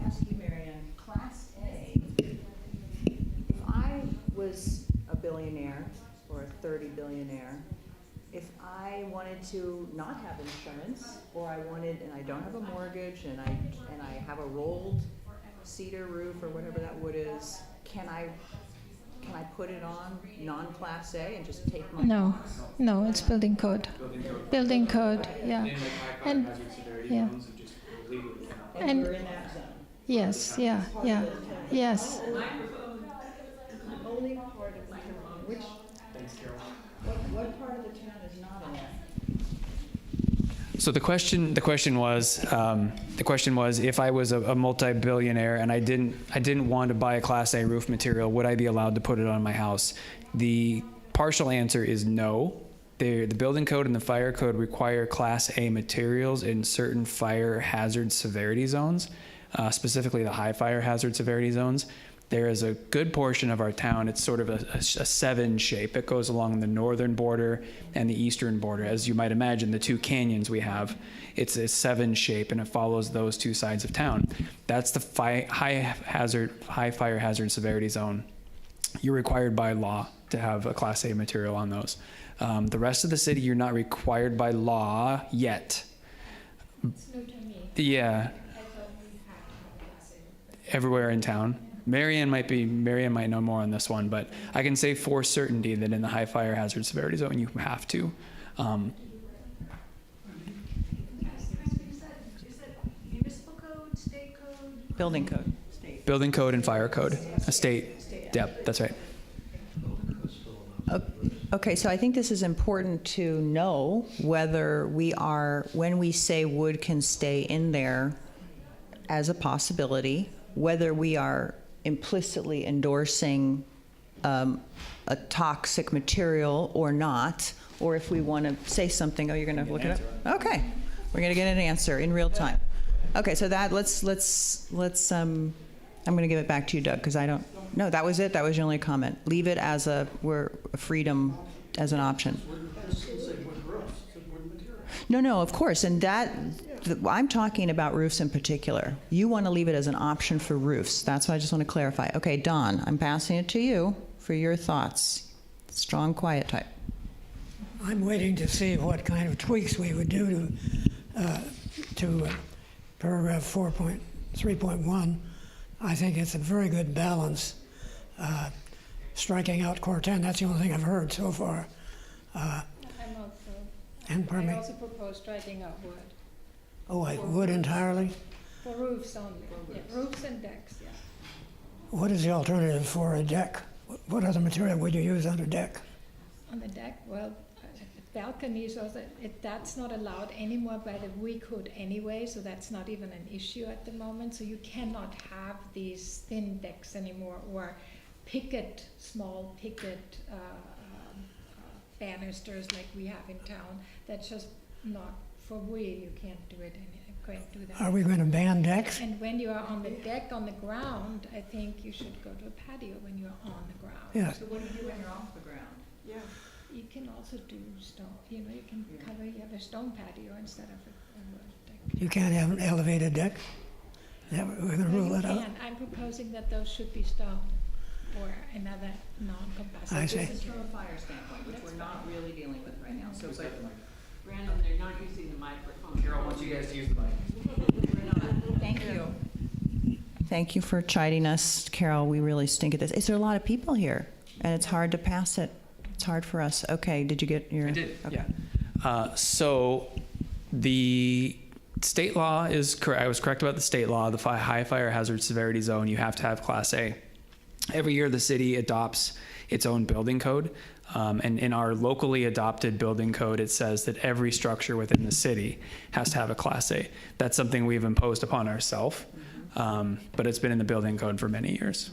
ask you, Mary Ann, Class A, if I was a billionaire or a 30 billionaire, if I wanted to not have insurance, or I wanted, and I don't have a mortgage, and I have a rolled cedar roof or whatever that wood is, can I put it on non-Class A and just take my costs? No, it's building code. Building code, yeah. And yeah. And we're in that zone. Yes, yeah, yeah, yes. Only part of the town, which, what part of the town is not in that? So the question was, if I was a multi-billionaire and I didn't want to buy a Class A roof material, would I be allowed to put it on my house? The partial answer is no. The building code and the fire code require Class A materials in certain fire hazard severity zones, specifically the high fire hazard severity zones. There is a good portion of our town, it's sort of a 7 shape. It goes along the northern border and the eastern border. As you might imagine, the 2 canyons we have, it's a 7 shape and it follows those 2 sides of town. That's the high fire hazard severity zone. You're required by law to have a Class A material on those. The rest of the city, you're not required by law yet. It's new to me. Yeah, I thought we had to have a Class A. everywhere in town. Marianne might know more on this one, but I can say for certainty that in the high fire hazard severity zone, you have to. Is it municipal code, state code? Building code. Building code and fire code, a state. Yep, that's right. Okay, so I think this is important to know whether when we say wood can stay in there as a possibility, whether we are implicitly endorsing a toxic material or not, or if we want to say something. Oh, you're going to look it up? Okay, we're going to get an answer in real time. Okay, so that let's I'm going to give it back to you, Doug, because I don't. No, that was it. That was your only comment. Leave it as a freedom as an option. No, of course, and I'm talking about roofs in particular. You want to leave it as an option for roofs. That's what I just want to clarify. Okay, Don, I'm passing it to you for your thoughts. Strong, quiet type. I'm waiting to see what kind of tweaks we would do to paragraph 4.3.1. I think it's a very good balance. Striking out Core-10, that's the only thing I've heard so far. I'm also. And pardon me? I also propose striking out wood. Oh, like wood entirely? For roofs only. Yeah, roofs and decks, yeah. What is the alternative for a deck? What other material would you use on a deck? On the deck, well, balconies, that's not allowed anymore by the WE code anyway, so that's not even an issue at the moment. So you cannot have these thin decks anymore, or small picket banisters like we have in town. That's just not for WE. You can't do it. Can't do that. Are we going to ban decks? And when you are on the deck on the ground, I think you should go to a patio when you are on the ground. Yeah. So what do you do when you're off the ground? Yeah. You can also do stone. You can cover. You have a stone patio instead of a wood deck. You can't have an elevated deck? Yeah, we're going to rule that out? I'm proposing that those should be stone or another non-combustible. I see. This is from a fire standpoint, which we're not really dealing with right now. So Brandon, they're not using the microphone. Carol wants you guys to use the mic. Thank you. Thank you for chiding us, Carol. We really stink at this. Is there a lot of people here? And it's hard to pass it. It's hard for us. Okay, did you get your... I did, okay. yeah. So the state law is correct. I was correct about the state law. The high fire hazard severity zone, you have to have Class A. Every year the city adopts its own building code. And in our locally adopted building code, it says that every structure within the city has to have a Class A. That's something we've imposed upon ourselves, but it's been in the building code for many years.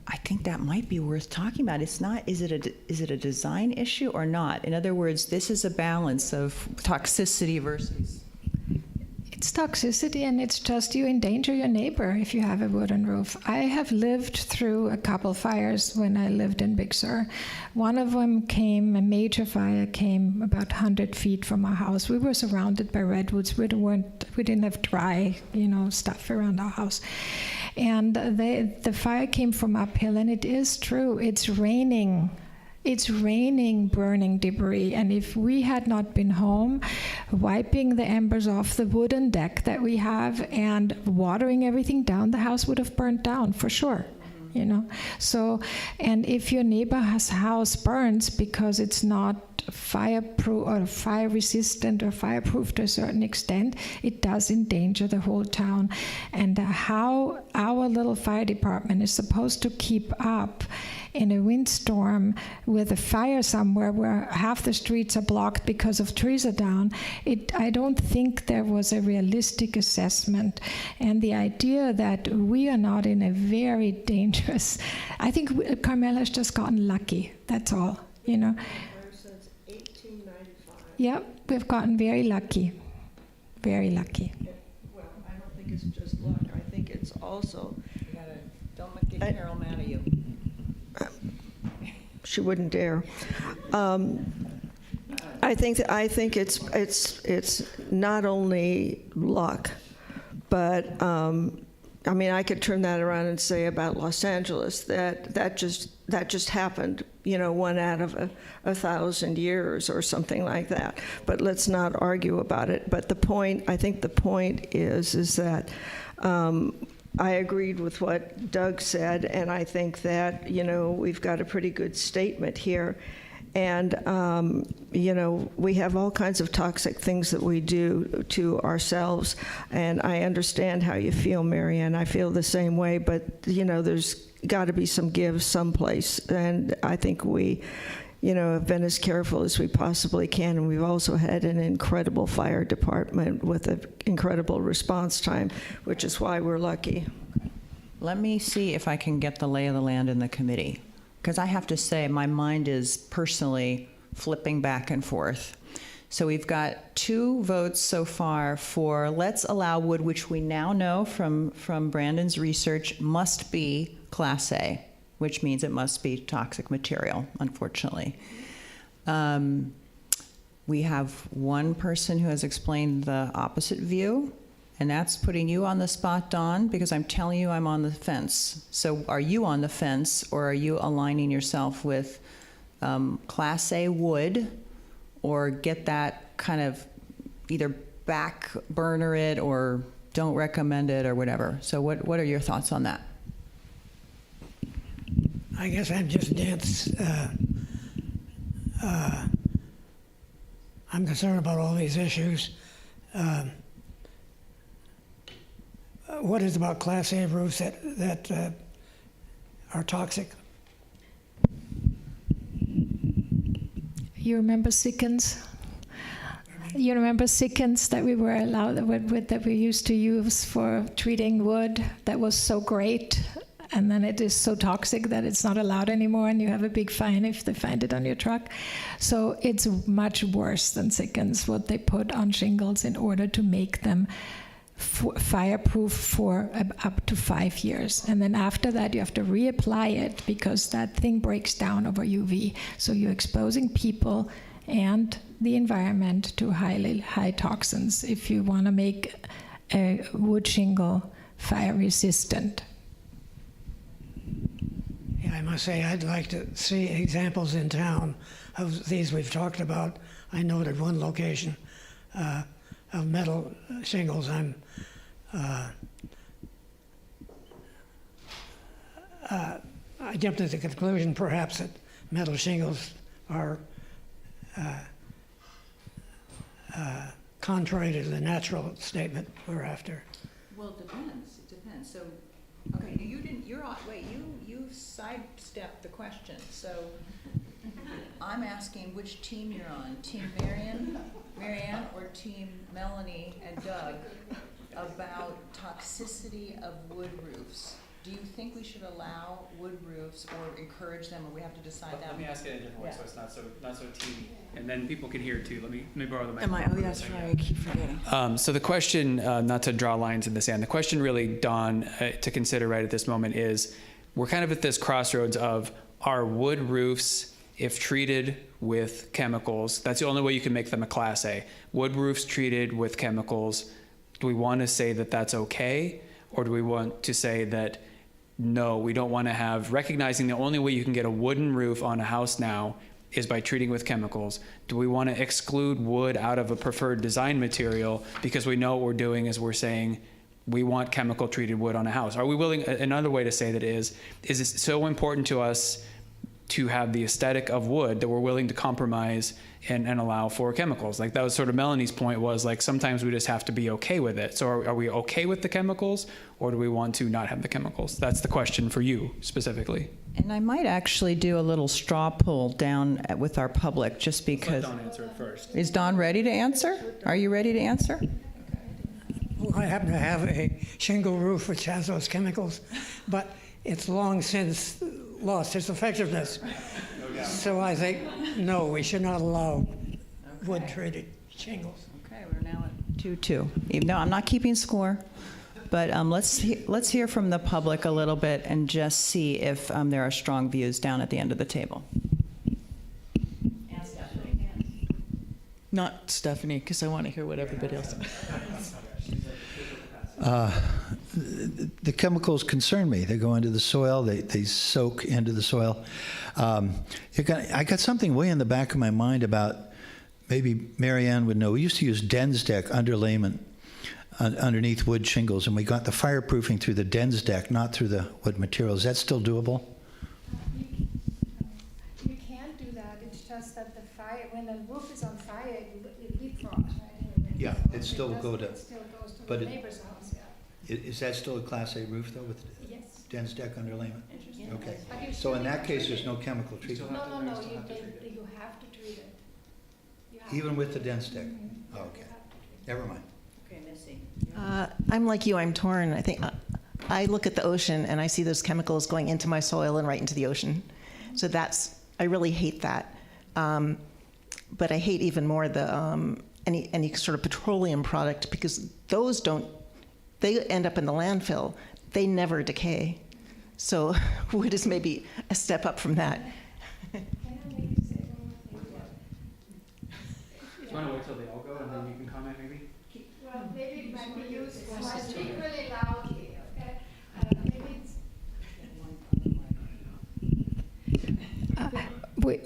I think that might be worth talking about. It's not, is it a design issue or not? In other words, this is a balance of toxicity versus... It's toxicity, and it's just you endanger your neighbor if you have a wooden roof. I have lived through a couple fires when I lived in Big Sur. One of them a major fire came about 100 feet from our house. We were surrounded by redwoods. We didn't have dry, stuff around our house. And the fire came from uphill, and it is true. It's raining. It's raining burning debris, and if we had not been home, wiping the embers off the wooden deck that we have and watering everything down, the house would have burnt down for sure. you know. So, and if your neighbor's house burns because it's not fireproof or fire resistant or fireproof to a certain extent, it does endanger the whole town. And how our little fire department is supposed to keep up in a windstorm with a fire somewhere where half the streets are blocked because of trees are down, I don't think there was a realistic assessment. And the idea that we are not in a very dangerous, I think Carmel has just gotten lucky, that's all, you know. Since 1895. Yep, we've gotten very lucky, very lucky. Well, I don't think it's just luck. I think it's also. Don't get Carol mad at you. She wouldn't dare. I think it's not only luck, but I mean, I could turn that around and say about Los Angeles that just happened, you know, 1 out of 1,000 years or something like that. But let's not argue about it. But I think the point is that I agreed with what Doug said, and I think that, you know, we've got a pretty good statement here. And, you know, we have all kinds of toxic things that we do to ourselves. And I understand how you feel, Marianne. I feel the same way. But, you know, there's got to be some give someplace. And I think we, you know, have been as careful as we possibly can. And we've also had an incredible fire department with an incredible response time, which is why we're lucky. Let me see if I can get the lay of the land in the committee, because I have to say my mind is personally flipping back and forth. So we've got 2 votes so far for let's allow wood, which we now know from Brandon's research must be Class A, which means it must be toxic material, unfortunately. We have one person who has explained the opposite view, and that's putting you on the spot, Dawn, because I'm telling you I'm on the fence. So are you on the fence, or are you aligning yourself with Class A wood, or get that kind of either back burner it or don't recommend it or whatever? So what are your thoughts on that? I guess I'm just dense. I'm concerned about all these issues. What is about Class A roofs that are toxic? You remember Sickens? You remember Sickens that we were allowed, that we used to use for treating wood? That was so great. And then it is so toxic that it's not allowed anymore, and you have a big fine if they find it on your truck. So it's much worse than Sickens, what they put on shingles in order to make them fireproof for up to 5 years. And then after that, you have to reapply it because that thing breaks down over UV. So you're exposing people and the environment to high toxins if you want to make a wood shingle fire resistant. Yeah, I must say I'd like to see examples in town of these we've talked about. I noted one location of metal shingles. I jumped to the conclusion perhaps that metal shingles are contrary to the natural statement we're after. Well, it depends. It depends. So, okay, you didn't. You're on. Wait, you sidestepped the question. So, I'm asking which team you're on. Team Marianne, or Team Melanie and Doug about toxicity of wood roofs. Do you think we should allow wood roofs or encourage them, or we have to decide that? Let me ask it a different way, so it's not so teamy, and then people can hear too. Let me borrow the mic. Oh, that's right. I keep forgetting. So the question, not to draw lines in the sand, the question really, Dawn, to consider right at this moment is, we're kind of at this crossroads of, are wood roofs, if treated with chemicals, that's the only way you can make them a Class A. Wood roofs treated with chemicals, do we want to say that that's okay? Or do we want to say that, no, we don't want to have, recognizing the only way you can get a wooden roof on a house now is by treating with chemicals. Do we want to exclude wood out of a preferred design material because we know what we're doing is we're saying we want chemical treated wood on a house. Are we willing, another way to say that is it so important to us to have the aesthetic of wood that we're willing to compromise and allow for chemicals? Like that was sort of Melanie's point, was like sometimes we just have to be okay with it. So are we okay with the chemicals, or do we want to not have the chemicals? That's the question for you specifically. And I might actually do a little straw poll down with our public, just because. Let Don answer it first. Is Don ready to answer? Are you ready to answer? Well, I happen to have a shingle roof which has those chemicals, but it's long since lost its effectiveness. So I think, no, we should not allow wood-treated shingles. Okay, we're now at 2-2. Even though I'm not keeping score, but let's hear from the public a little bit and just see if there are strong views down at the end of the table. And Stephanie. Not Stephanie, because I want to hear what everybody else says. The chemicals concern me. They go into the soil. They soak into the soil. I got something way in the back of my mind about, maybe Marianne would know. We used to use Densdeck underlayment underneath wood shingles, and we got the fireproofing through the Densdeck, not through the wood material. Is that still doable? You can do that. It's just that the fire, when the roof is on fire, it leapfrogs, right? Yeah, it still go to. It still goes to but the neighbor's house. Yeah. Is that still a Class A roof though, with Yes. Densdeck underlayment? Interesting. Okay. But you So still in need that to case, treat there's it. no chemical treatment. No, you have to treat it. You have Even to. with the Densdeck? Oh, okay. Never mind. Okay, Missy. I'm like you, I'm torn. I think I look at the ocean and I see those chemicals going into my soil and right into the ocean. So I really hate that. But I hate even more the any sort of petroleum product, because those they end up in the landfill. They never decay. So wood is maybe a step up from that. Can I maybe say one more thing? Do you want to wait till they all go and then you can comment maybe? Well, maybe it might be useful. I speak really loudly, okay? Maybe it's.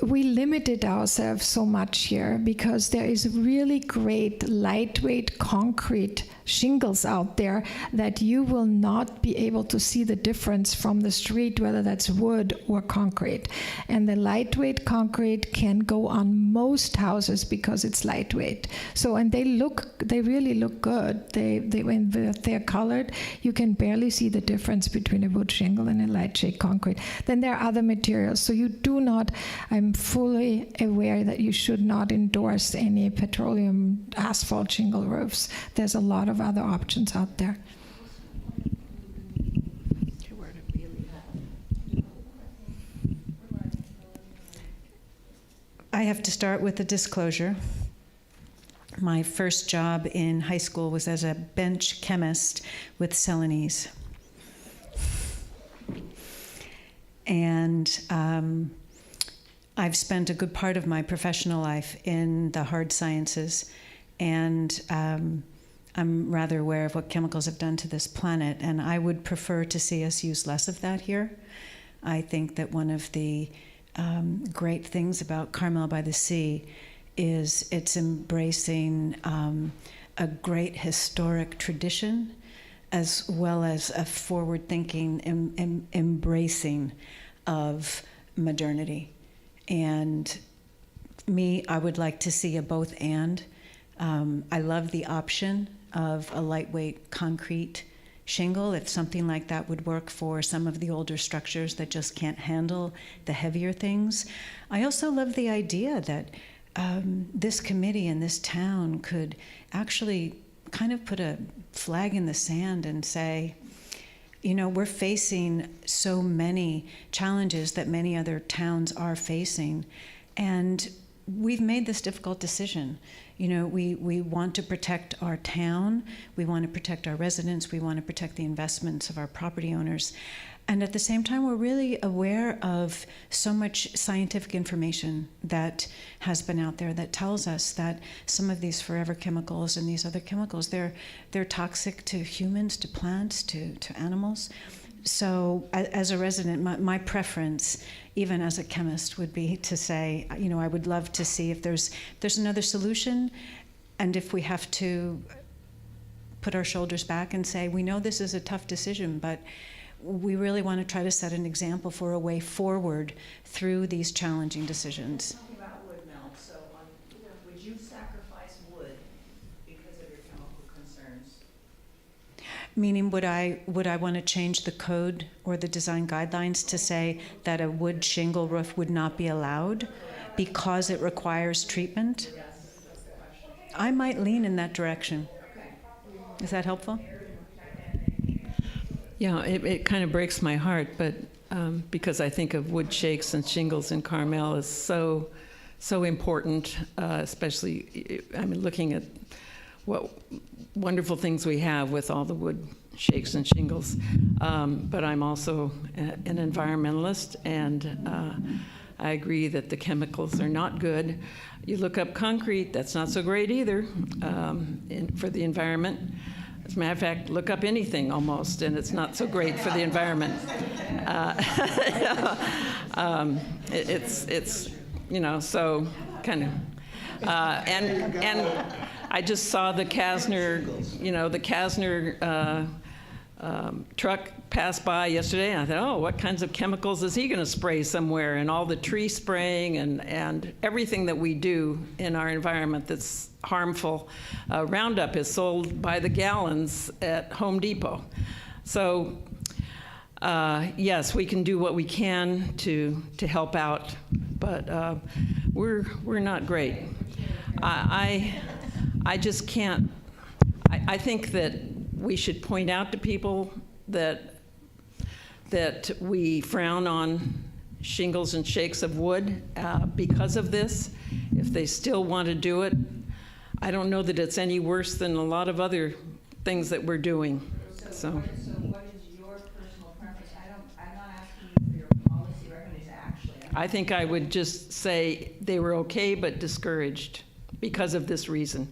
We limited ourselves so much here because there is really great lightweight concrete shingles out there that you will not be able to see the difference from the street, whether that's wood or concrete. And the lightweight concrete can go on most houses because it's lightweight. So, and they really look good. When they're colored, you can barely see the difference between a wood shingle and a light shade concrete. Then there are other materials. So you do not, I'm fully aware that you should not endorse any petroleum asphalt shingle roofs. There's a lot of other options out there. I have to start with a disclosure. My first job in high school was as a bench chemist with Celanese. And I've spent a good part of my professional life in the hard sciences, and I'm rather aware of what chemicals have done to this planet, and I would prefer to see us use less of that here. I think that one of the great things about Carmel-by-the-Sea is it's embracing a great historic tradition, as well as a forward-thinking embracing of modernity. And I would like to see a both and. I love the option of a lightweight concrete shingle, if something like that would work for some of the older structures that just can't handle the heavier things. I also love the idea that this committee and this town could actually kind of put a flag in the sand and say, you know, we're facing so many challenges that many other towns are facing, and we've made this difficult decision. You know, we want to protect our town, we want to protect our residents, we want to protect the investments of our property owners. And at the same time, we're really aware of so much scientific information that has been out there that tells us that some of these forever chemicals and these other chemicals, they're toxic to humans, to plants, to animals. So as a resident, my preference, even as a chemist, would be to say, you know, I would love to see if there's another solution, and if we have to put our shoulders back and say, we know this is a tough decision, but we really want to try to set an example for a way forward through these challenging decisions. Talking about wood, Mel, so would you sacrifice wood because of your chemical concerns? Meaning, would I want to change the code or the design guidelines to say that a wood shingle roof would not be allowed because it requires treatment? I might lean in that direction. Is that helpful? Yeah, it kind of breaks my heart, but because I think of wood shakes and shingles in Carmel is so important, especially, I mean, looking at what wonderful things we have with all the wood shakes and shingles. But I'm also an environmentalist, and I agree that the chemicals are not good. You look up concrete, that's not so great either for the environment. As a matter of fact, look up anything almost, and it's not so great for the environment. It's you know, so kind of. And I just saw the Kasner, you know, the Kasner truck pass by yesterday, and I thought, oh, what kinds of chemicals is he going to spray somewhere? And all the tree spraying and everything that we do in our environment that's harmful. Roundup is sold by the gallons at Home Depot. So yes, we can do what we can to help out, but we're not great. I just can't. I think that we should point out to people that we frown on shingles and shakes of wood because of this. If they still want to do it, I don't know that it's any worse than a lot of other things that we're doing. So what is your personal preference? I'm not asking you for your policy recommendations, actually. I think I would just say they were okay but discouraged because of this reason.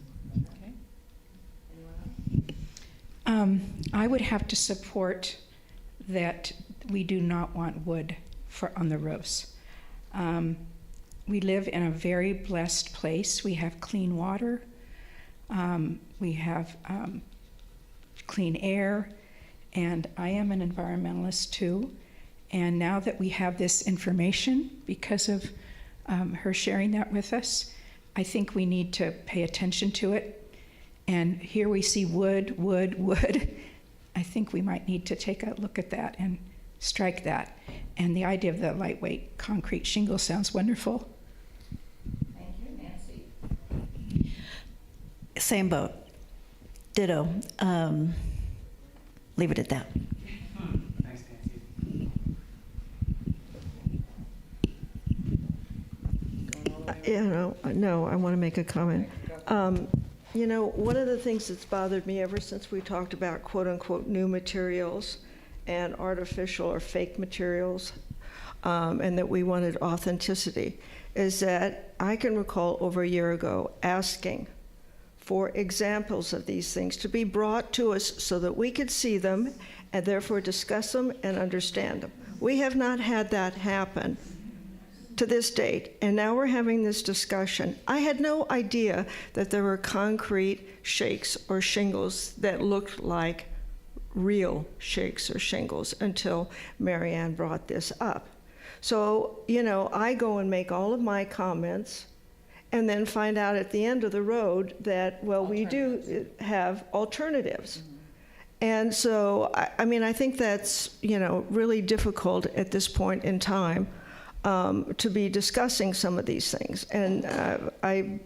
I would have to support that we do not want wood on the roofs. We live in a very blessed place. We have clean water. We have clean air. And I am an environmentalist too. And now that we have this information, because of her sharing that with us, I think we need to pay attention to it. And here we see wood, wood, wood. I think we might need to take a look at that and strike that. And the idea of the lightweight concrete shingle sounds wonderful. Thank you, Nancy. Same boat. Ditto. Leave it at that. Thanks, Nancy. No, I want to make a comment. You know, one of the things that's bothered me ever since we talked about quote-unquote new materials and artificial or fake materials, and that we wanted authenticity, is that I can recall over a year ago asking for examples of these things to be brought to us so that we could see them and therefore discuss them and understand them. We have not had that happen to this date, and now we're having this discussion. I had no idea that there were concrete shakes or shingles that looked like real shakes or shingles until Marianne brought this up. So, you know, I go and make all of my comments and then find out at the end of the road that, well, we do have alternatives. And so, I mean, I think that's, you know, really difficult at this point in time to be discussing some of these things. And I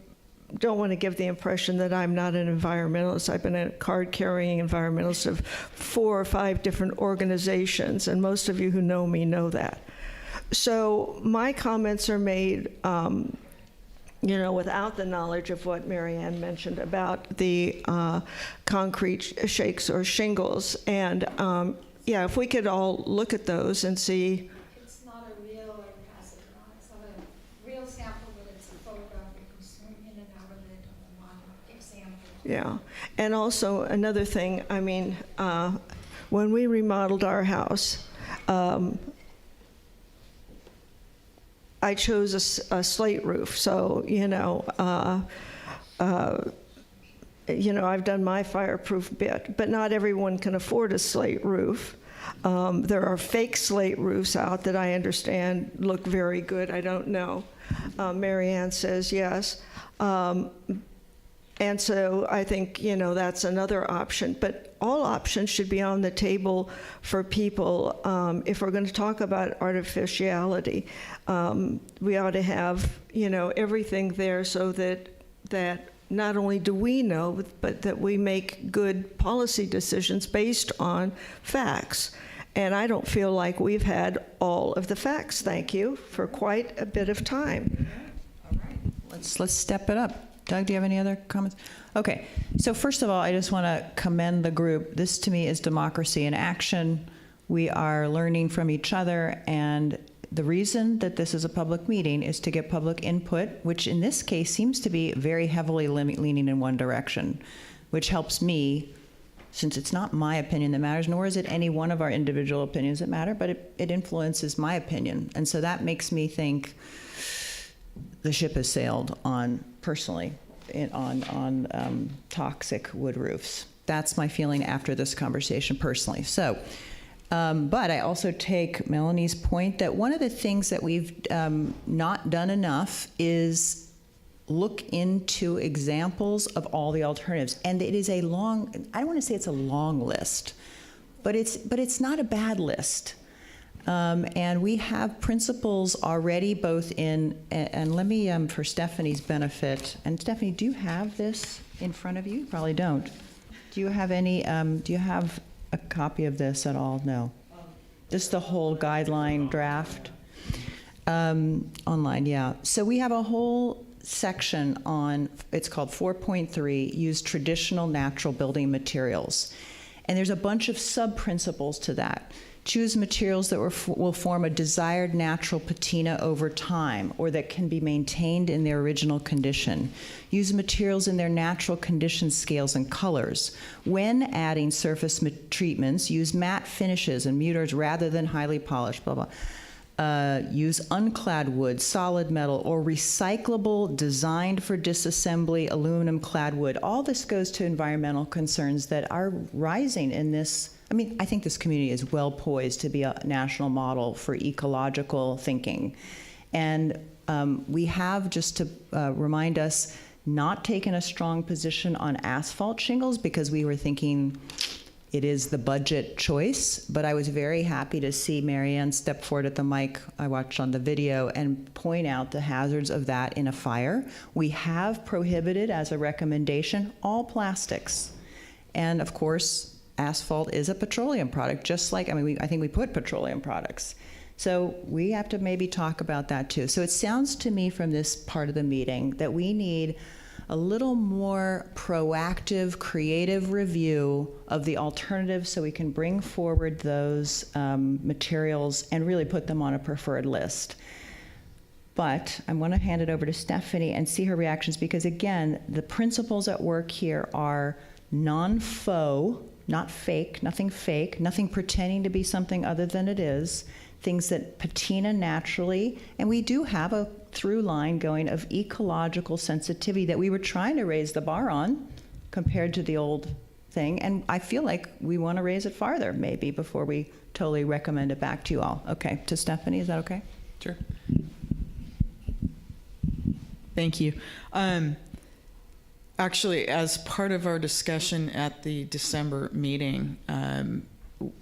don't want to give the impression that I'm not an environmentalist. I've been a card-carrying environmentalist of 4 or 5 different organizations, and most of you who know me know that. So my comments are made, you know, without the knowledge of what Marianne mentioned about the concrete shakes or shingles. And yeah, if we could all look at those and see. It's not a real or passive, it's not a real sample, but it's a photograph. You can zoom in and out of it on one example. Yeah, and also another thing, I mean, when we remodeled our house, I chose a slate roof, so, you know, you know, I've done my fireproof bit, but not everyone can afford a slate roof. There are fake slate roofs out that I understand look very good. I don't know. Mary Ann says yes. And so I think, you know, that's another option. But all options should be on the table for people. If we're going to talk about artificiality, we ought to have, you know, everything there so that not only do we know, but that we make good policy decisions based on facts. And I don't feel like we've had all of the facts, thank you, for quite a bit of time. All right. Let's step it up. Doug, do you have any other comments? Okay, so first of all, I just want to commend the group. This to me is democracy in action. We are learning from each other, and the reason that this is a public meeting is to get public input, which in this case seems to be very heavily leaning in one direction, which helps me, since it's not my opinion that matters, nor is it any one of our individual opinions that matter, but it influences my opinion. And so that makes me think the ship has sailed on, personally, on toxic wood roofs. That's my feeling after this conversation personally. So, but I also take Melanie's point that one of the things that we've not done enough is look into examples of all the alternatives. And it is a long, I don't want to say it's a long list, but it's not a bad list. And we have principles already both in, and let me, for Stephanie's benefit, and Stephanie, do you have this in front of you? You probably don't. Do you have any, do you have a copy of this at all? No. Just the whole guideline draft? Online, yeah. So we have a whole section on, it's called 4.3, use traditional natural building materials. And there's a bunch of sub-principles to that. Choose materials that will form a desired natural patina over time or that can be maintained in their original condition. Use materials in their natural condition scales and colors. When adding surface treatments, use matte finishes and muters rather than highly polished, blah, blah. Use unclad wood, solid metal, or recyclable, designed for disassembly, aluminum clad wood. All this goes to environmental concerns that are rising in this. I mean, I think this community is well poised to be a national model for ecological thinking. And we have, just to remind us, not taken a strong position on asphalt shingles because we were thinking it is the budget choice. But I was very happy to see Mary Ann step forward at the mic I watched on the video and point out the hazards of that in a fire. We have prohibited, as a recommendation, all plastics. And of course, asphalt is a petroleum product, just like, I mean, I think we put petroleum products. So we have to maybe talk about that too. So it sounds to me from this part of the meeting that we need a little more proactive, creative review of the alternatives so we can bring forward those materials and really put them on a preferred list. But I'm going to hand it over to Stephanie and see her reactions because, again, the principles at work here are non-faux, not fake, nothing pretending to be something other than it is, things that patina naturally, and we do have a through line going of ecological sensitivity that we were trying to raise the bar on compared to the old thing, and I feel like we want to raise it farther maybe before we totally recommend it back to you all. Okay, to Stephanie, is that okay? Sure. Thank you. Actually, as part of our discussion at the December meeting,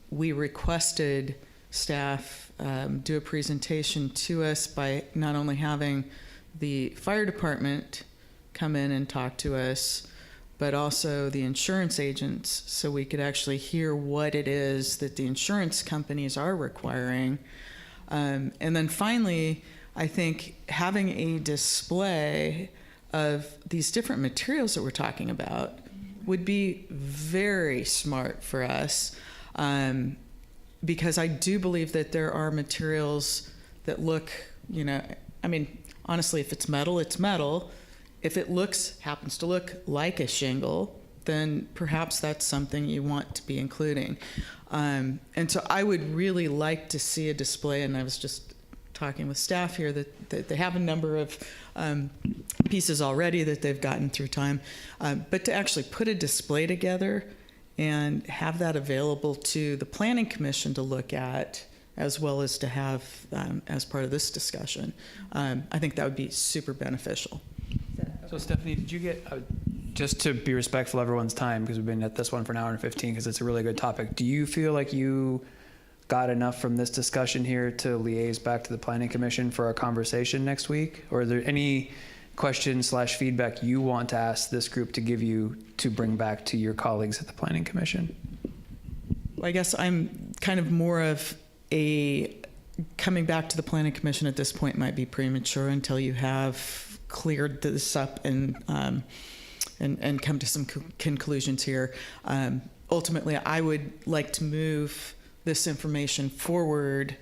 we requested staff do a presentation to us by not only having the fire department come in and talk to us, but also the insurance agents, so we could actually hear what it is that the insurance companies are requiring. And then finally, I think having a display of these different materials that we're talking about would be very smart for us, because I do believe that there are materials that look, you know, I mean, honestly, if it's metal, it's metal. If it happens to look like a shingle, then perhaps that's something you want to be including. And so I would really like to see a display, and I was just talking with staff here that they have a number of pieces already that they've gotten through time, but to actually put a display together and have that available to the Planning Commission to look at, as well as to have as part of this discussion, I think that would be super beneficial. So Stephanie, did you get, just to be respectful of everyone's time, because we've been at this one for an hour and 15, because it's a really good topic, do you feel like you got enough from this discussion here to liaise back to the Planning Commission for our conversation next week? Or are there any questions/feedback you want to ask this group to give you to bring back to your colleagues at the Planning Commission? Well, I guess I'm kind of more of a coming back to the Planning Commission at this point might be premature until you have cleared this up and come to some conclusions here. Ultimately, I would like to move this information forward.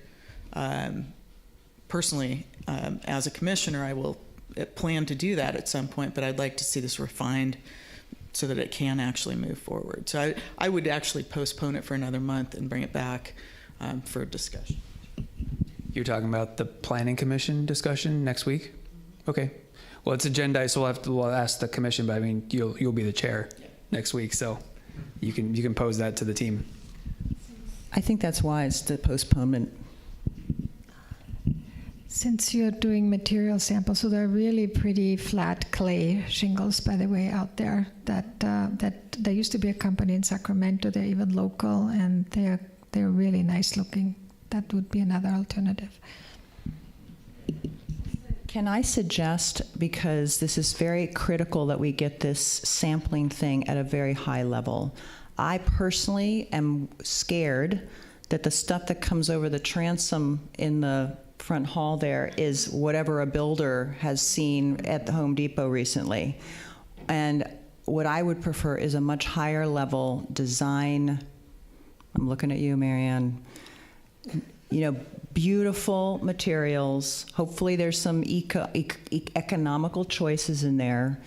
Personally, as a commissioner, I will plan to do that at some point, but I'd like to see this refined so that it can actually move forward. So I would actually postpone it for another month and bring it back for discussion. You're talking about the Planning Commission discussion next week? Okay. Well, it's agendized, so we'll ask the commission, but I mean, you'll be the chair next week, so you can pose that to the team. I think that's wise, the postponement. Since you're doing material samples, so they're really pretty flat clay shingles, by the way, out there. That there used to be a company in Sacramento. They're even local, and they're really nice looking. That would be another alternative. Can I suggest, because this is very critical that we get this sampling thing at a very high level, I personally am scared that the stuff that comes over the transom in the front hall there is whatever a builder has seen at the Home Depot recently. And what I would prefer is a much higher level design. I'm looking at you, Marianne. Beautiful materials. Hopefully there's some economical choices in there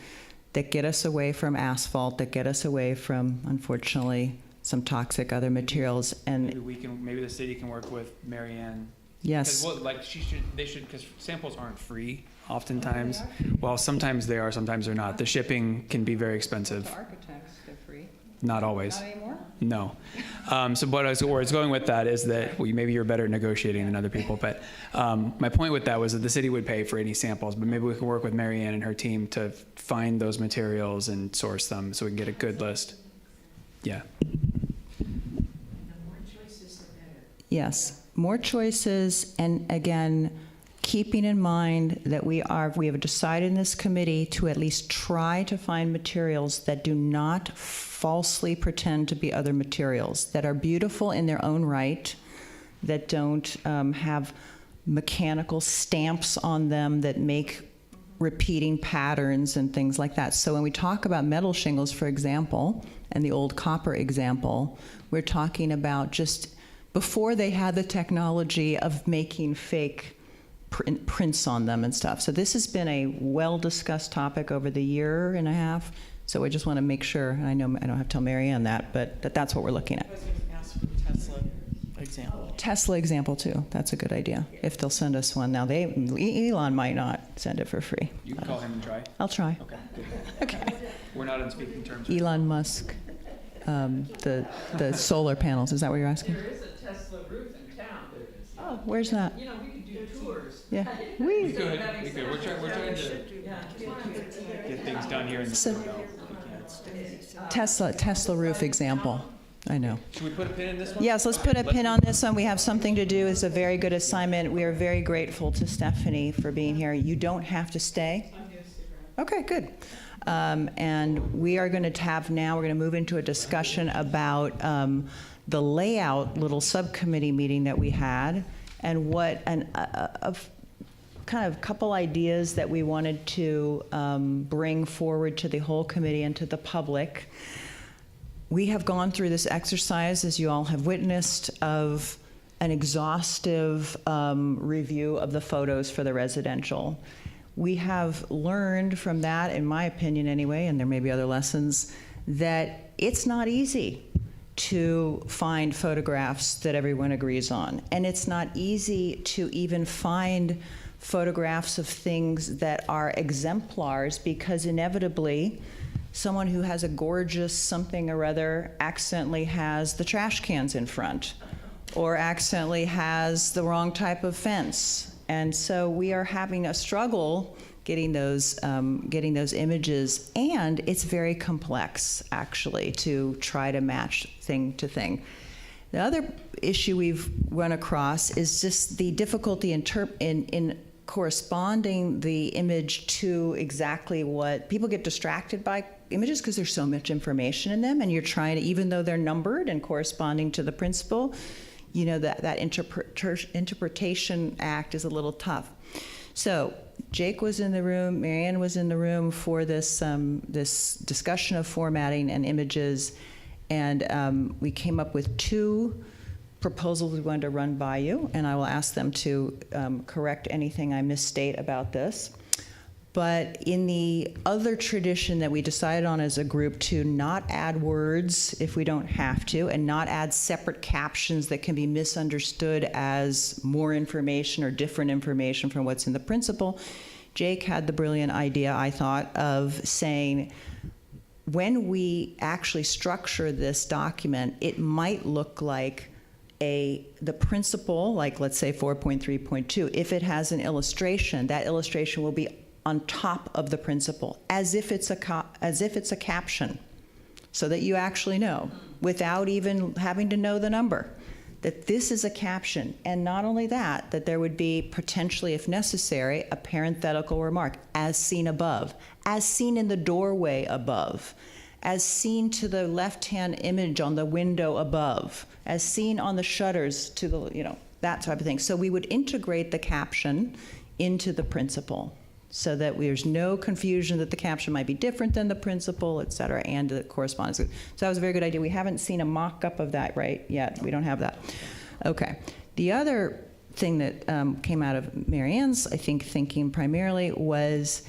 that get us away from asphalt, that get us away from, unfortunately, some toxic other materials. And maybe the city can work with Marianne. Yes. Because samples aren't free oftentimes. Well, sometimes they are, sometimes they're not. The shipping can be very expensive. To architects, they're free. Not always. Not anymore? No. So where I was going with that is that maybe you're better at negotiating than other people, but my point with that was that the city would pay for any samples, but maybe we can work with Marianne and her team to find those materials and source them so we can get a good list. Yeah. The more choices, the better. Yes, more choices, and again, keeping in mind that we have decided in this committee to at least try to find materials that do not falsely pretend to be other materials, that are beautiful in their own right, that don't have mechanical stamps on them that make repeating patterns and things like that. So when we talk about metal shingles, for example, and the old copper example, we're talking about just before they had the technology of making fake prints on them and stuff. So this has been a well-discussed topic over the year and a half. So I just want to make sure, and I know I don't have to tell Marianne that, but that's what we're looking at. I was going to ask for the Tesla example. Tesla example too. That's a good idea. If they'll send us one. Now Elon might not send it for free. You can call him and try. I'll try. Okay. Okay. We're not on speaking terms. Elon Musk, the solar panels. Is that what you're asking? There is a Tesla roof in town. Oh, where's that? You know, we could do tours. Yeah. We could. We're trying to get things done here in the Tesla roof example. I know. Should we put a pin in this one? Yes, let's put a pin on this one. We have something to do. It's a very good assignment. We are very grateful to Stephanie for being here. You don't have to stay. Okay, good. And we are going to have now, we're going to move into a discussion about the layout little subcommittee meeting that we had, and what kind of couple ideas that we wanted to bring forward to the whole committee and to the public. We have gone through this exercise, as you all have witnessed, of an exhaustive review of the photos for the residential. We have learned from that, in my opinion anyway, and there may be other lessons, that it's not easy to find photographs that everyone agrees on. And it's not easy to even find photographs of things that are exemplars, because inevitably someone who has a gorgeous something or other accidentally has the trash cans in front, or accidentally has the wrong type of fence. And so we are having a struggle getting those images, and it's very complex, actually, to try to match thing to thing. The other issue we've run across is just the difficulty in corresponding the image to exactly what people get distracted by images, because there's so much information in them, and you're trying to, even though they're numbered and corresponding to the principle, you know, that interpretation act is a little tough. So Jake was in the room, Marianne was in the room for this this discussion of formatting and images, and we came up with 2 proposals we wanted to run by you, and I will ask them to correct anything I misstate about this. But in the other tradition that we decided on as a group, to not add words if we don't have to, and not add separate captions that can be misunderstood as more information or different information from what's in the principle, Jake had the brilliant idea, I thought, of saying, when we actually structure this document, it might look like the principle, like let's say 4.3.2, if it has an illustration, that illustration will be on top of the principle, as if it's a caption, so that you actually know, without even having to know the number, that this is a caption. And not only that, that there would be potentially, if necessary, a parenthetical remark, as seen above, as seen in the doorway above, as seen to the left-hand image on the window above, as seen on the shutters to the, you know, that type of thing. So we would integrate the caption into the principle, so that there's no confusion that the caption might be different than the principle, et cetera, and the correspondence. So that was a very good idea. We haven't seen a mock-up of that, right, yet. We don't have that. Okay. The other thing that came out of Marianne's, I think, thinking primarily was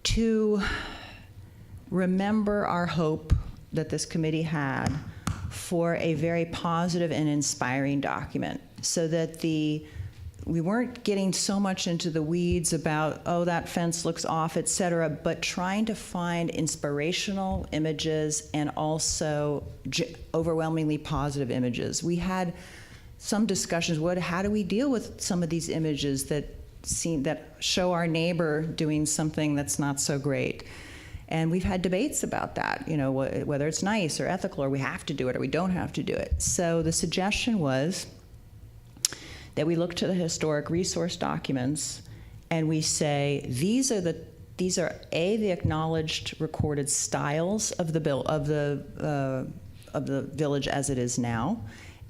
to remember our hope that this committee had for a very positive and inspiring document, so that we weren't getting so much into the weeds about, oh, that fence looks off, et cetera, but trying to find inspirational images and also overwhelmingly positive images. We had some discussions, how do we deal with some of these images that show our neighbor doing something that's not so great? And we've had debates about that, you know, whether it's nice or ethical, or we have to do it or we don't have to do it. So the suggestion was that we look to the historic resource documents and we say, these are the acknowledged recorded styles of the village as it is now,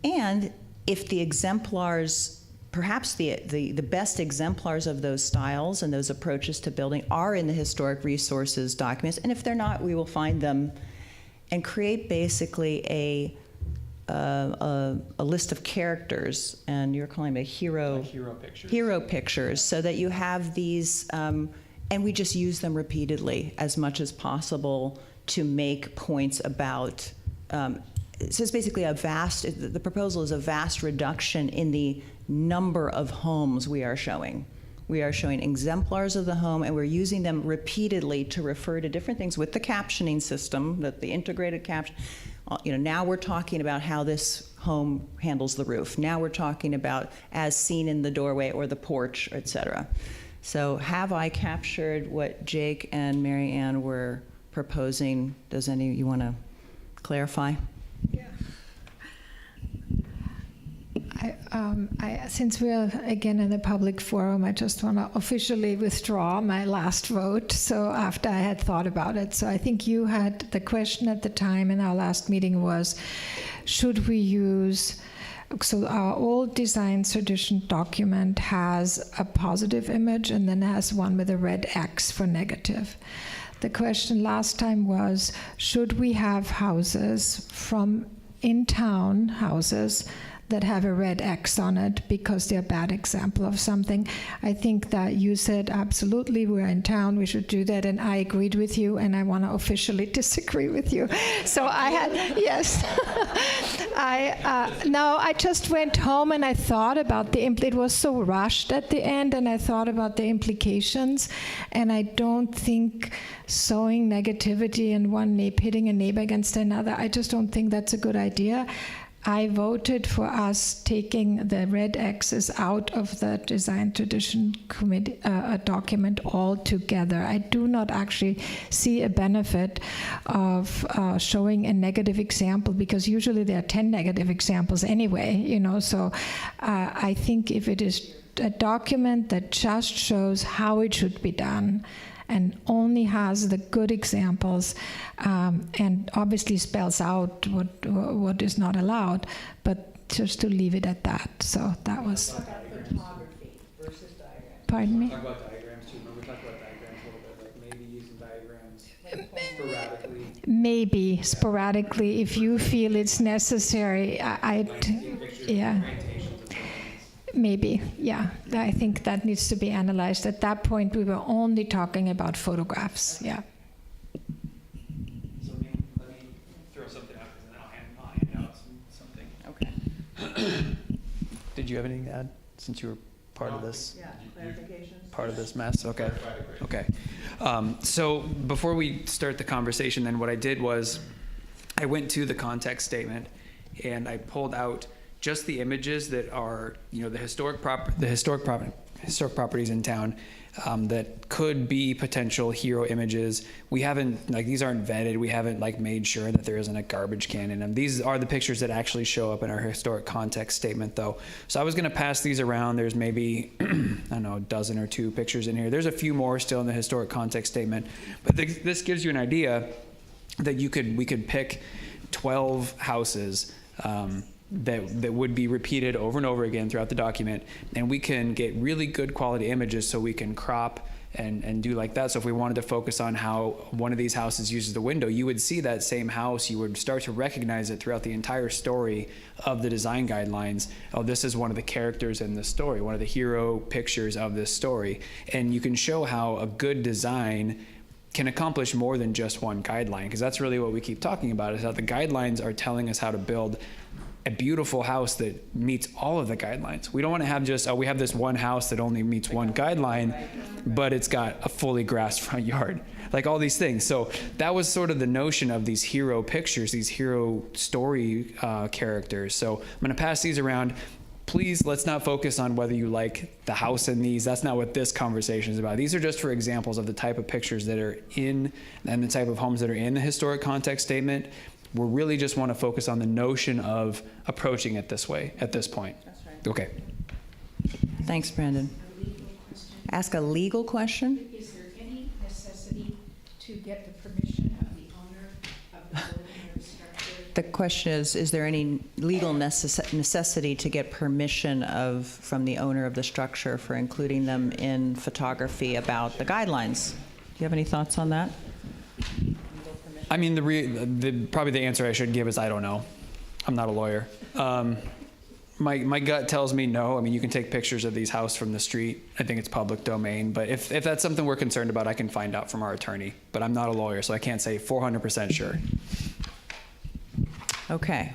and if the exemplars, perhaps the best exemplars of those styles and those approaches to building are in the historic resources documents, and if they're not, we will find them and create basically a list of characters, and you're calling them hero pictures, so that you have these, and we just use them repeatedly as much as possible to make points about. So it's basically the proposal is a vast reduction in the number of homes we are showing. We are showing exemplars of the home, and we're using them repeatedly to refer to different things with the captioning system, the integrated caption. You know, now we're talking about how this home handles the roof. Now we're talking about as seen in the doorway or the porch, et cetera. So have I captured what Jake and Marianne were proposing? Does any of you want to clarify? Yeah. Since we are again in the public forum, I just want to officially withdraw my last vote. So after I had thought about it, so I think you had the question at the time in our last meeting was, should we use? So our old design tradition document has a positive image and then has one with a red X for negative. The question last time was, should we have houses from in-town houses that have a red X on it because they're a bad example of something. I think that you said absolutely, we're in town, we should do that, and I agreed with you, and I want to officially disagree with you. So I had, yes. I just went home and I thought about it was so rushed at the end, and I thought about the implications, and I don't think sowing negativity and pitting a neighbor against another, I just don't think that's a good idea. I voted for us taking the red X's out of the Design Tradition Committee document altogether. I do not actually see a benefit of showing a negative example, because usually there are 10 negative examples anyway, you know. So I think if it is a document that just shows how it should be done, and only has the good examples, and obviously spells out what is not allowed, but just to leave it at that. So that was. Photography versus diagrams. Pardon me? Talk about diagrams too. Remember, we talked about diagrams a little bit, like maybe using diagrams sporadically. Maybe sporadically, if you feel it's necessary. Yeah. Maybe, yeah. I think that needs to be analyzed. At that point, we were only talking about photographs, yeah. So let me throw something out, because then I'll hand out something. Okay. Did you have anything to add, since you were part of this? Yeah, clarifications? Part of this mess? Okay. Okay. So before we start the conversation, then what I did was I went to the context statement and I pulled out just the images that are, you know, the historic properties in town that could be potential hero images. We haven't, like, these aren't vetted. We haven't, like, made sure that there isn't a garbage can in them. These are the pictures that actually show up in our historic context statement, though. So I was going to pass these around. There's maybe, I don't know, a dozen or two pictures in here. There's a few more still in the historic context statement, but this gives you an idea that we could pick 12 houses that would be repeated over and over again throughout the document, and we can get really good quality images, so we can crop and do like that. So if we wanted to focus on how one of these houses uses the window, you would see that same house, you would start to recognize it throughout the entire story of the design guidelines. Oh, this is one of the characters in the story, one of the hero pictures of this story. And you can show how a good design can accomplish more than just one guideline, because that's really what we keep talking about, is how the guidelines are telling us how to build a beautiful house that meets all of the guidelines. We don't want to have just, we have this one house that only meets one guideline, but it's got a fully grassed front yard, like all these things. So that was sort of the notion of these hero pictures, these hero story characters. So I'm going to pass these around. Please, let's not focus on whether you like the house in these. That's not what this conversation is about. These are just for examples of the type of pictures that are in, and the type of homes that are in the historic context statement. We really just want to focus on the notion of approaching it this way at this point. That's right. Okay. Thanks, Brandon. Ask a legal question? Is there any necessity to get the permission of the owner of the building or the structure? The question is there any legal necessity to get permission from the owner of the structure for including them in photography about the guidelines? Do you have any thoughts on that? I mean, probably the answer I should give is I don't know. I'm not a lawyer. My gut tells me no. I mean, you can take pictures of these houses from the street. I think it's public domain. But if that's something we're concerned about, I can find out from our attorney. But I'm not a lawyer, so I can't say 400% sure. Okay.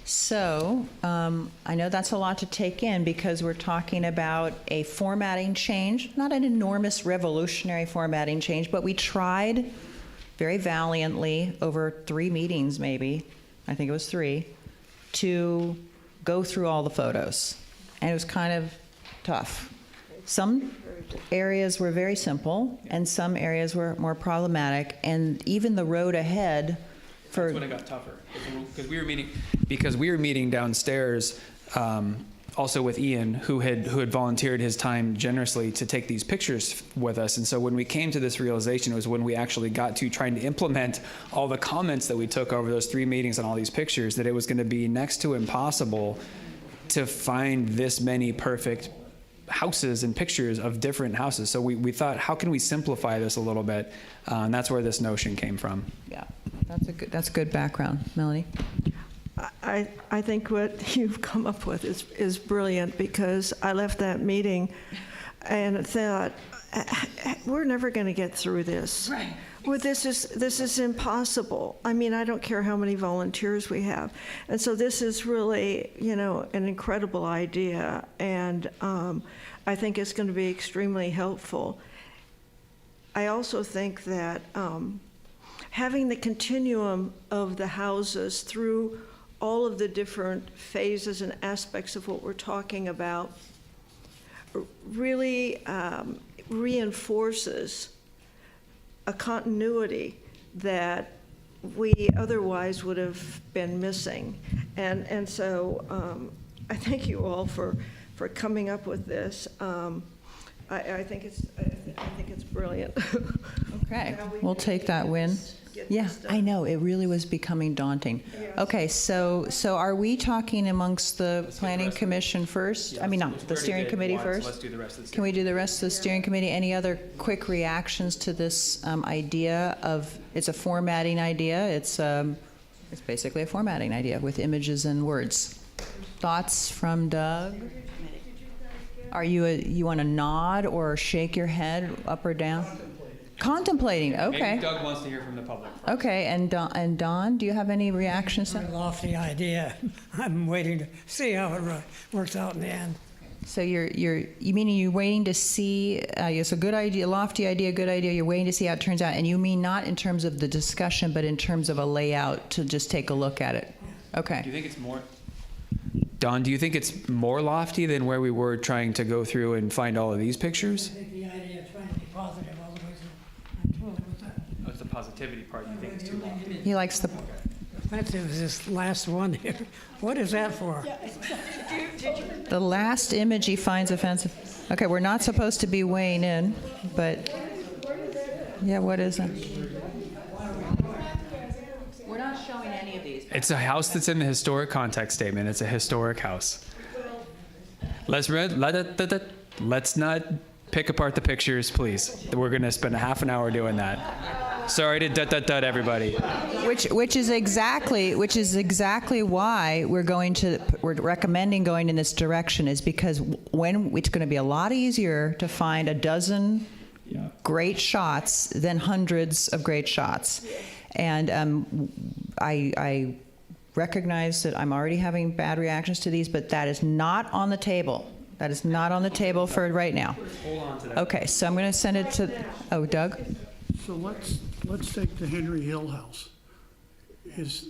So I know that's a lot to take in, because we're talking about a formatting change, not an enormous revolutionary formatting change, but we tried very valiantly over 3 meetings, maybe, I think it was 3, to go through all the photos. And it was kind of tough. Some areas were very simple, and some areas were more problematic, and even the road ahead for... That's when it got tougher, because we were meeting downstairs, also with Ian, who had volunteered his time generously to take these pictures with us. And so when we came to this realization, it was when we actually got to trying to implement all the comments that we took over those 3 meetings on all these pictures, that it was going to be next to impossible to find this many perfect houses and pictures of different houses. So we thought, how can we simplify this a little bit? And that's where this notion came from. Yeah, that's good background. Melanie? I think what you've come up with is brilliant, because I left that meeting and thought, we're never going to get through this. Right. Well, this is impossible. I mean, I don't care how many volunteers we have. And so this is really, an incredible idea, and I think it's going to be extremely helpful. I also think that having the continuum of the houses through all of the different phases and aspects of what we're talking about really reinforces a continuity that we otherwise would have been missing. And so I thank you all for coming up with this. I think it's brilliant. Okay, we'll take that win. Yeah, I know, it really was becoming daunting. Okay, so are we talking amongst the planning commission first? I mean, not the steering committee first? Let's do the rest of the Can we do the rest of the steering committee? Any other quick reactions to this idea of, it's a formatting idea, it's basically a formatting idea with images and words. Thoughts from Doug? Are you want to nod or shake your head up or down? Contemplating, okay. Maybe Doug wants to hear from the public. Okay, and Don, do you have any reactions? Very lofty idea. I'm waiting to see how it works out in the end. So you meaning you're waiting to see, it's a good idea, lofty idea, good idea, you're waiting to see how it turns out, and you mean not in terms of the discussion, but in terms of a layout to just take a look at it? Okay. Do you think it's more, Don, do you think it's more lofty than where we were trying to go through and find all of these pictures? I think the idea of trying to be positive all the way through. Oh, it's the positivity part you think is too lofty. He likes the... Offensive is this last one here. What is that for? The last image he finds offensive. Okay, we're not supposed to be weighing in, but... Yeah, what is it? We're not showing any of these. It's a house that's in the historic context statement. It's a historic house. Let's not pick apart the pictures, please. We're going to spend a half an hour doing that. Sorry to dut everybody. Which is exactly why we're recommending going in this direction, is because when it's going to be a lot easier to find a dozen great shots than hundreds of great shots. And I recognize that I'm already having bad reactions to these, but that is not on the table. That is not on the table for right now. Hold on to that. Okay, so I'm going to send it to, Doug? So let's take the Henry Hill house.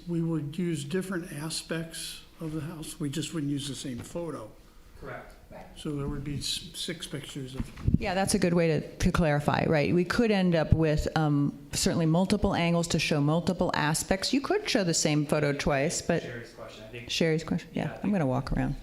We would use different aspects of the house. We just wouldn't use the same photo. Correct. So there would be 6 pictures of. Yeah, that's a good way to clarify, right? We could end up with certainly multiple angles to show multiple aspects. You could show the same photo twice, but... Sherry's question, I think. Sherry's question, yeah. I'm going to walk around.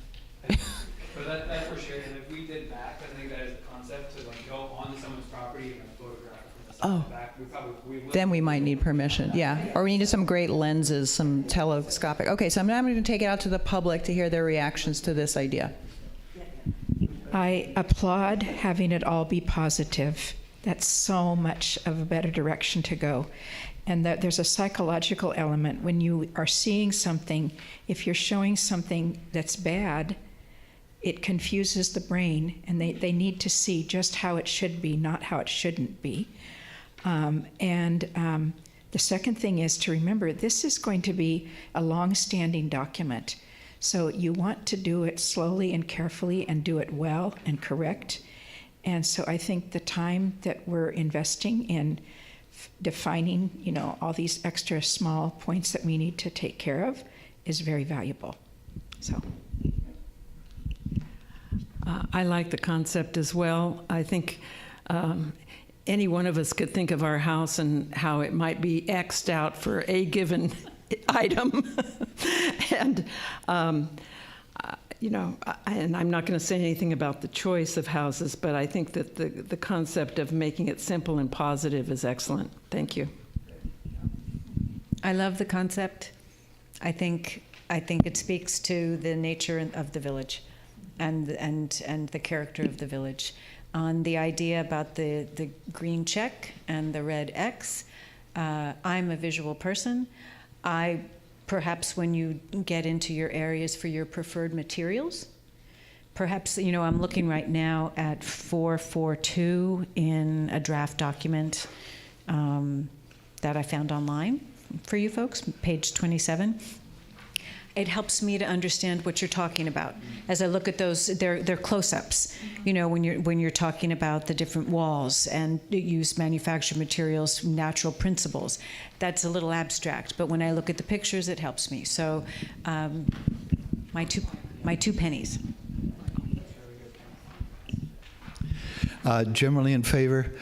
But that's for sure. And if we did back, I think that is the concept, to like go onto someone's property and photograph it from the side and back. Then we might need permission, yeah. Or we need some great lenses, some telescopic. Okay, so I'm going to take it out to the public to hear their reactions to this idea. I applaud having it all be positive. That's so much of a better direction to go. And that there's a psychological element when you are seeing something. If you're showing something that's bad, it confuses the brain, and they need to see just how it should be, not how it shouldn't be. The second thing is to remember, this is going to be a long-standing document. So you want to do it slowly and carefully and do it well and correct. And so I think the time that we're investing in defining, all these extra small points that we need to take care of is very valuable. So. I like the concept as well. I think any one of us could think of our house and how it might be X'd out for a given item. And, and I'm not going to say anything about the choice of houses, but I think that the concept of making it simple and positive is excellent. Thank you. I love the concept. I think it speaks to the nature of the village and the character of the village. On the idea about the green check and the red X, I'm a visual person. I perhaps when you get into your areas for your preferred materials, perhaps, I'm looking right now at 442 in a draft document that I found online for you folks, page 27. It helps me to understand what you're talking about. As I look at those, they're close-ups. When you're talking about the different walls and use manufactured materials, natural principles, that's a little abstract. But when I look at the pictures, it helps me. So, my two pennies. Generally in favor.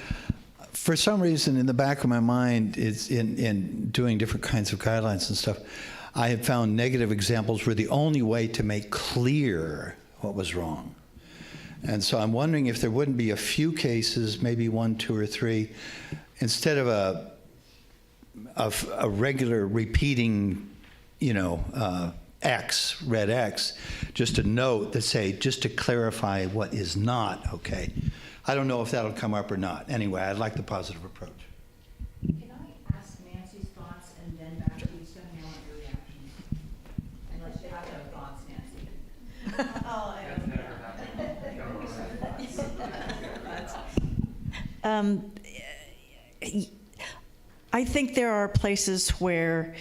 For some reason, in the back of my mind, it's in doing different kinds of guidelines and stuff, I have found negative examples were the only way to make clear what was wrong. And so I'm wondering if there wouldn't be a few cases, maybe 1, 2, or 3, instead of a regular repeating, X, red X, just a note that say, just to clarify what is not okay. I don't know if that'll come up or not. Anyway, I'd like the positive approach. Can I ask Nancy's thoughts and then back to you, Stephanie? I want your reactions. Unless you have to have thoughts, Nancy. I think there are places where,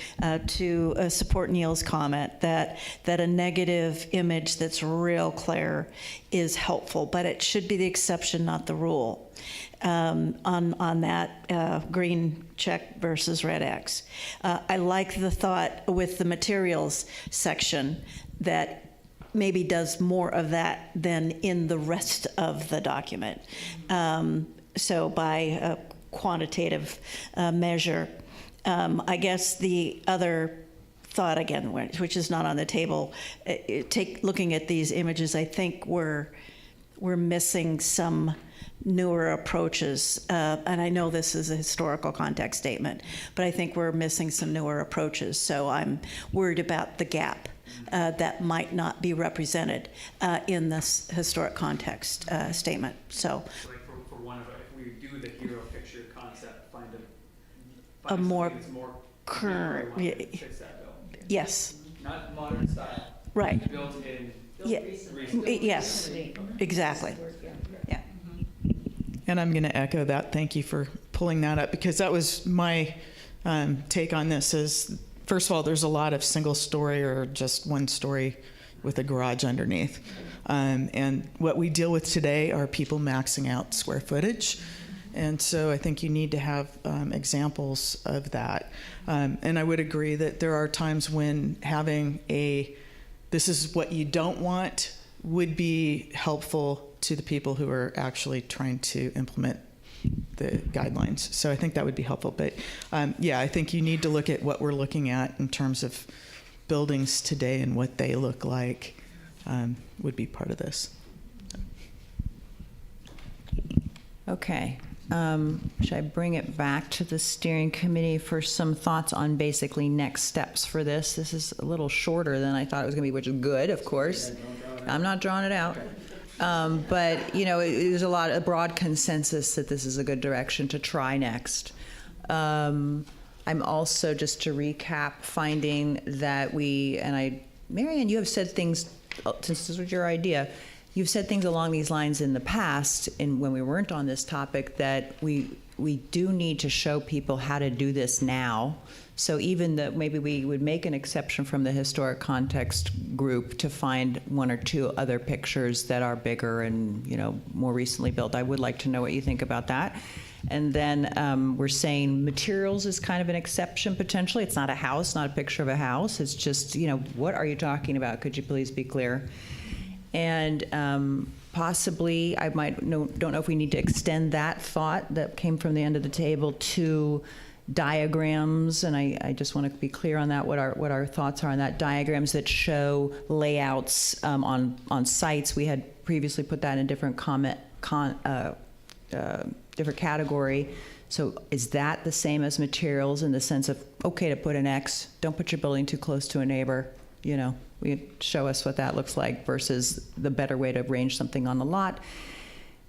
to support Neil's comment, that a negative image that's real clear is helpful, but it should be the exception, not the rule. On that green check versus red X. I like the thought with the materials section that maybe does more of that than in the rest of the document. So by a quantitative measure. I guess the other thought, again, which is not on the table, looking at these images, I think we're missing some newer approaches. And I know this is a historical context statement, but I think we're missing some newer approaches. So I'm worried about the gap that might not be represented in this historic context statement. So. For one of it, if we do the hero picture concept, find A more something that's more current, fits that bill. yes. Not modern style. Right. Built in. Yeah. Yes, exactly. Yeah. And I'm going to echo that. Thank you for pulling that up, because that was my take on this. Is first of all, there's a lot of single story or just one story with a garage underneath. And what we deal with today are people maxing out square footage. And so I think you need to have examples of that. And I would agree that there are times when having this is what you don't want would be helpful to the people who are actually trying to implement the guidelines. So I think that would be helpful. But yeah, I think you need to look at what we're looking at in terms of buildings today and what they look like would be part of this. Okay. Should I bring it back to the steering committee for some thoughts on basically next steps for this? This is a little shorter than I thought it was going to be, which is good, of course. I'm not drawing it out. But, there's a broad consensus that this is a good direction to try next. I'm also, just to recap, finding that Marianne, you have said things, since this was your idea, you've said things along these lines in the past, and when we weren't on this topic, that we do need to show people how to do this now. So even that maybe we would make an exception from the historic context group to find 1 or 2 other pictures that are bigger and more recently built. I would like to know what you think about that. And then we're saying materials is kind of an exception potentially. It's not a house, not a picture of a house. It's just, what are you talking about? Could you please be clear? And possibly, I don't know if we need to extend that thought that came from the end of the table to diagrams, and I just want to be clear on that, what our thoughts are on that. Diagrams that show layouts on sites. We had previously put that in a different different category. So is that the same as materials in the sense of, okay to put an X, don't put your building too close to a neighbor, show us what that looks like versus the better way to arrange something on the lot.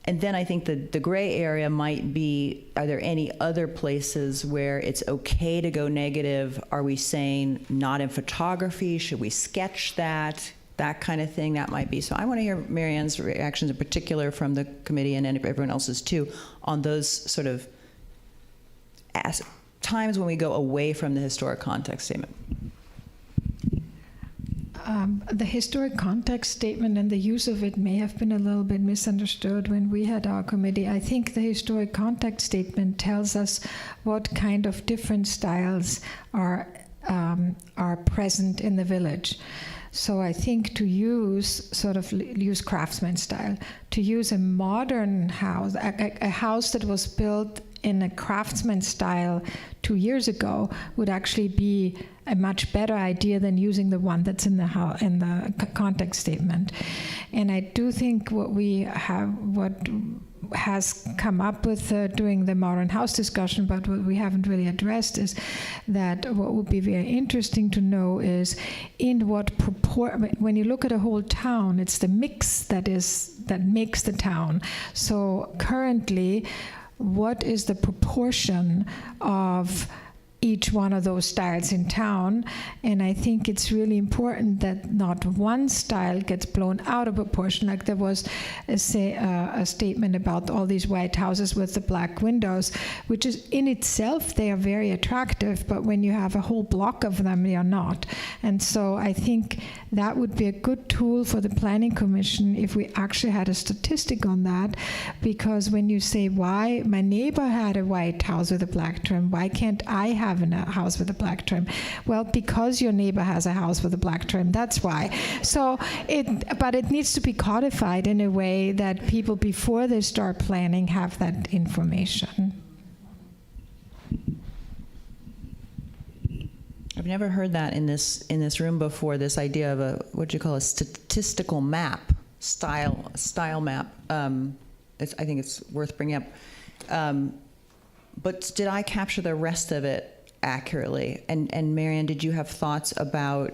And then I think the gray area might be, are there any other places where it's okay to go negative? Are we saying not in photography? Should we sketch that? That kind of thing, that might be. So I want to hear Marianne's reactions in particular from the committee and everyone else's too on those sort of times when we go away from the historic context statement. The historic context statement and the use of it may have been a little bit misunderstood when we had our committee. I think the historic context statement tells us what kind of different styles are present in the village. So I think to use craftsman style, to use a modern house, a house that was built in a craftsman style 2 years ago would actually be a much better idea than using the one that's in the context statement. And I do think what has come up with doing the modern house discussion, but what we haven't really addressed is that what would be very interesting to know is in what proportion, when you look at a whole town, it's the mix that makes the town. So currently, what is the proportion of each one of those styles in town? And I think it's really important that not one style gets blown out of proportion. Like there was a statement about all these white houses with the black windows, which is in itself, they are very attractive, but when you have a whole block of them, they are not. And so I think that would be a good tool for the Planning Commission if we actually had a statistic on that, because when you say, why my neighbor had a white house with a black trim, why can't I have a house with a black trim? Well, because your neighbor has a house with a black trim, that's why. So but it needs to be codified in a way that people before they start planning have that information. I've never heard that in this room before, this idea of what do you call a statistical map, style map. I think it's worth bringing up. But did I capture the rest of it accurately? And Marianne, did you have thoughts about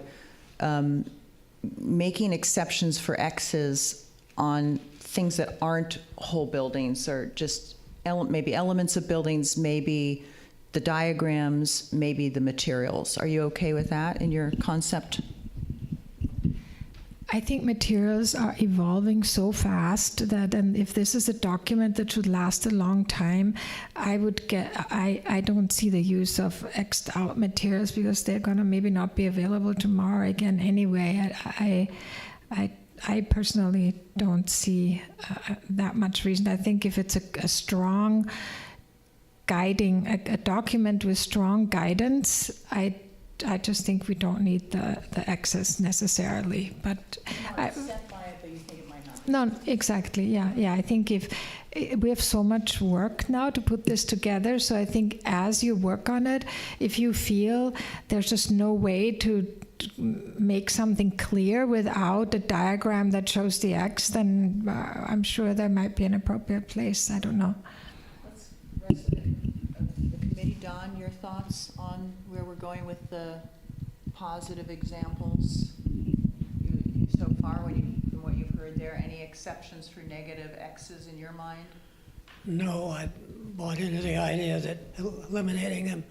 making exceptions for X's on things that aren't whole buildings, or just maybe elements of buildings, maybe the diagrams, maybe the materials? Are you okay with that in your concept? I think materials are evolving so fast that, and if this is a document that should last a long time, I don't see the use of X'd out materials because they're going to maybe not be available tomorrow again anyway. I personally don't see that much reason. I think if it's a strong guiding, a document with strong guidance, I just think we don't need the access necessarily. But Set by it, but you think it might not. no, exactly. Yeah. I think if we have so much work now to put this together, so I think as you work on it, if you feel there's just no way to make something clear without a diagram that shows the X, then I'm sure there might be an appropriate place. I don't know. Rest of the committee, Don, your thoughts on where we're going with the positive examples so far? From what you've heard there, any exceptions for negative X's in your mind? No, I bought into the idea that eliminating them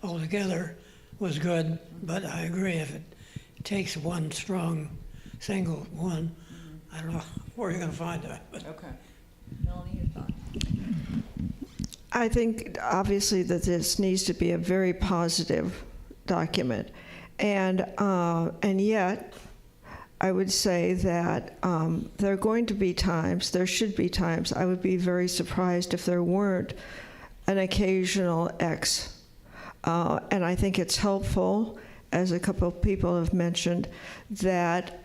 altogether was good, but I agree if it takes one strong single one, I don't know where you're going to find that. But. Okay. Melanie, your thoughts? I think obviously that this needs to be a very positive document, and yet I would say that there are going to be times, there should be times, I would be very surprised if there weren't an occasional X. And I think it's helpful, as a couple of people have mentioned, that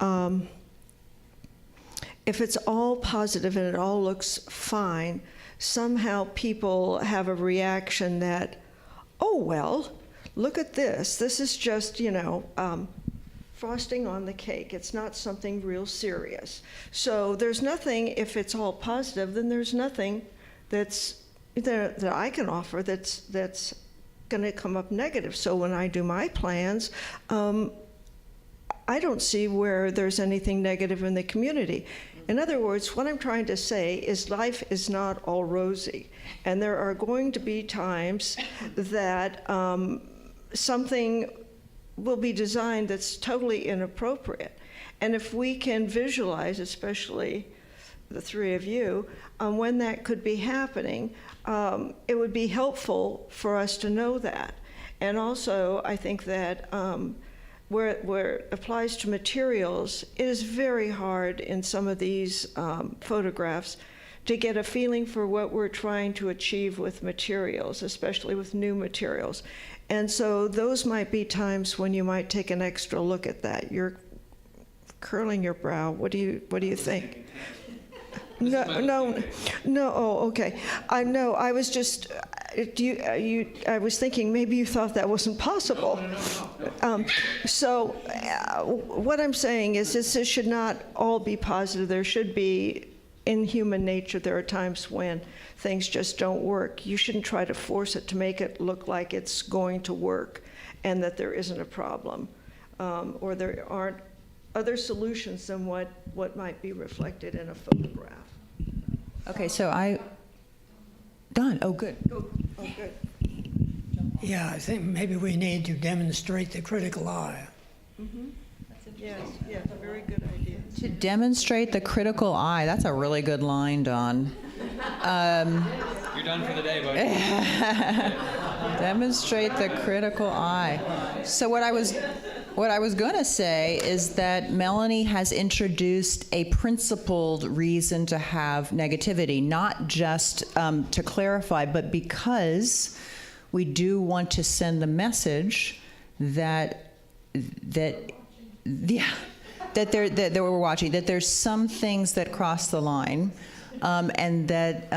if it's all positive and it all looks fine, somehow people have a reaction that, oh, well, look at this. This is just, frosting on the cake. It's not something real serious. So there's nothing, if it's all positive, then there's nothing that I can offer that's going to come up negative. So when I do my plans, I don't see where there's anything negative in the community. In other words, what I'm trying to say is life is not all rosy, and there are going to be times that something will be designed that's totally inappropriate. And if we can visualize, especially the three of you, when that could be happening, it would be helpful for us to know that. And also, I think that where it applies to materials, it is very hard in some of these photographs to get a feeling for what we're trying to achieve with materials, especially with new materials. And so those might be times when you might take an extra look at that. You're curling your brow. What do you think? No. Oh, okay. I know. I was just. I was thinking maybe you thought that wasn't possible. So what I'm saying is this should not all be positive. There should be, in human nature, there are times when things just don't work. You shouldn't try to force it to make it look like it's going to work and that there isn't a problem, or there aren't other solutions than what might be reflected in a photograph. Okay, so Don, oh, good. Oh, good. Yeah, I think maybe we need to demonstrate the critical eye. Mm-hmm. Yes, very good idea. To demonstrate the critical eye, that's a really good line, Don. You're done for the day, buddy. Demonstrate the critical eye. So what I was going to say is that Melanie has introduced a principled reason to have negativity, not just to clarify, but because we do want to send the message that we're watching, that there's some things that cross the line, and that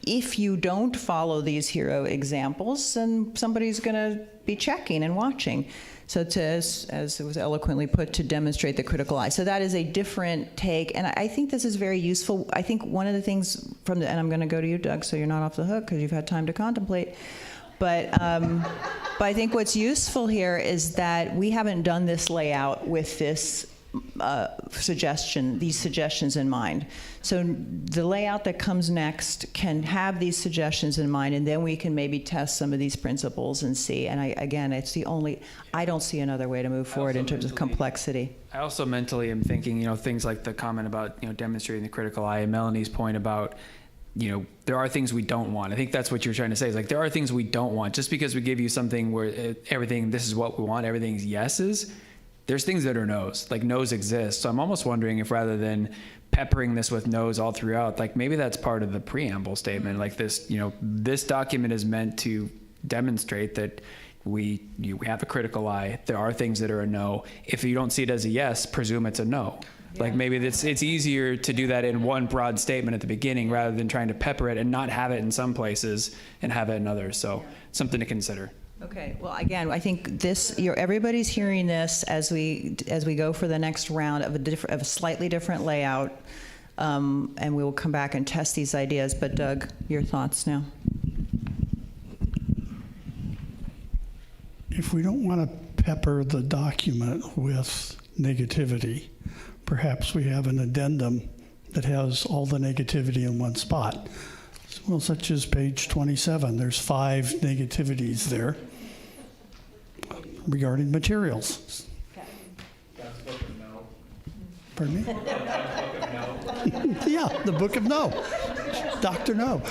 if you don't follow these hero examples, then somebody's going to be checking and watching. So as it was eloquently put, to demonstrate the critical eye. So that is a different take, and I think this is very useful. I think one of the things and I'm going to go to you, Doug, so you're not off the hook because you've had time to contemplate. But I think what's useful here is that we haven't done this layout with this these suggestions in mind. So the layout that comes next can have these suggestions in mind, and then we can maybe test some of these principles and see. And I don't see another way to move forward in terms of complexity. I also mentally am thinking, things like the comment about, demonstrating the critical eye, and Melanie's point about, there are things we don't want. I think that's what you're trying to say. Is like, there are things we don't want. Just because we give you something where this is what we want, everything's yeses, there's things that are no's. Like, no's exist. So I'm almost wondering if, rather than peppering this with no's all throughout, like maybe that's part of the preamble statement. Like this, this document is meant to demonstrate that we have a critical eye. There are things that are a no. If you don't see it as a yes, presume it's a no. Yeah. Like maybe it's easier to do that in one broad statement at the beginning rather than trying to pepper it and not have it in some places and have it in others. So something to consider. Okay. Well, again, I think everybody's hearing this as we go for the next round of a slightly different layout, and we will come back and test these ideas. But Doug, your thoughts now. If we don't want to pepper the document with negativity, perhaps we have an addendum that has all the negativity in one spot. Well, such as page 27, there's 5 negativities there regarding materials. That's book of no. Pardon me? Book of no. Yeah, the book of no. Dr. No.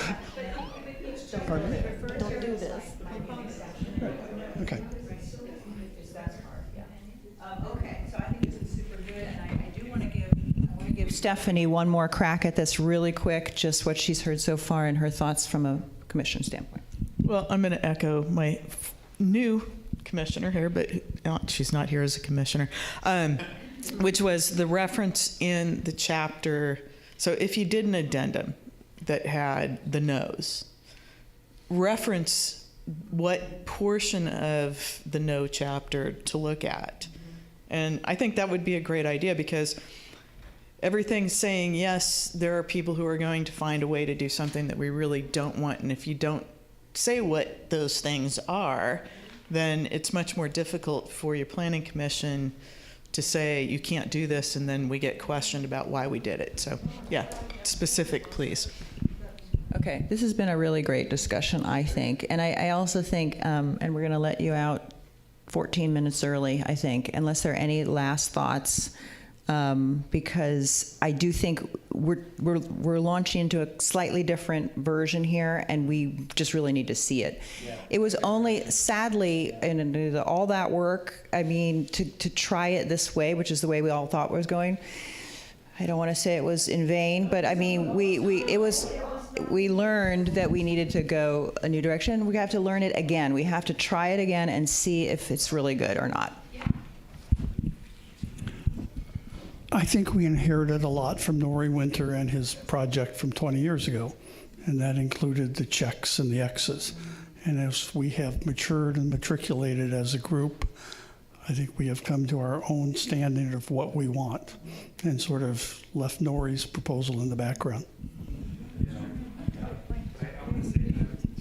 Pardon me? Don't do this. Okay. Okay, so I think this is super good, and I do want to give Stephanie one more crack at this really quick, just what she's heard so far and her thoughts from a commission standpoint. Well, I'm going to echo my new commissioner here, but she's not here as a commissioner, which was the reference in the chapter. So if you did an addendum that had the no's, reference what portion of the no chapter to look at. And I think that would be a great idea, because everything's saying, yes, there are people who are going to find a way to do something that we really don't want. And if you don't say what those things are, then it's much more difficult for your planning commission to say you can't do this, and then we get questioned about why we did it. So, yeah, specific, please. Okay, this has been a really great discussion, I think. And I also think, and we're going to let you out 14 minutes early, I think, unless there are any last thoughts, because I do think we're launching into a slightly different version here, and we just really need to see it. Yeah. It was only, sadly, and all that work, I mean, to try it this way, which is the way we all thought it was going. I don't want to say it was in vain, but I mean, we learned that we needed to go a new direction. We have to learn it again. We have to try it again and see if it's really good or not. I think we inherited a lot from Norrie Winter and his project from 20 years ago, and that included the checks and the X's. And as we have matured and matriculated as a group, I think we have come to our own standard of what we want and sort of left Norrie's proposal in the background.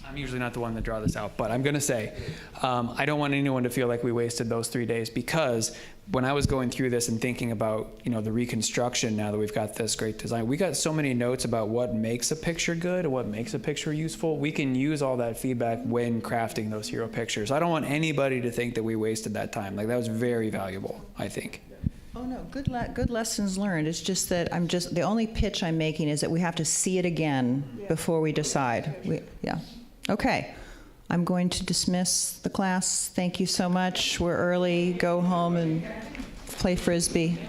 I'm usually not the one to draw this out, but I'm going to say I don't want anyone to feel like we wasted those 3 days, because when I was going through this and thinking about, you know, the reconstruction, now that we've got this great design, we got so many notes about what makes a picture good and what makes a picture useful. We can use all that feedback when crafting those hero pictures. I don't want anybody to think that we wasted that time. Like, that was very valuable, I think. Oh no, good lessons learned. It's just that the only pitch I'm making is that we have to see it again before we decide. Yeah. Okay. I'm going to dismiss the class. Thank you so much. We're early. Go home and play Frisbee.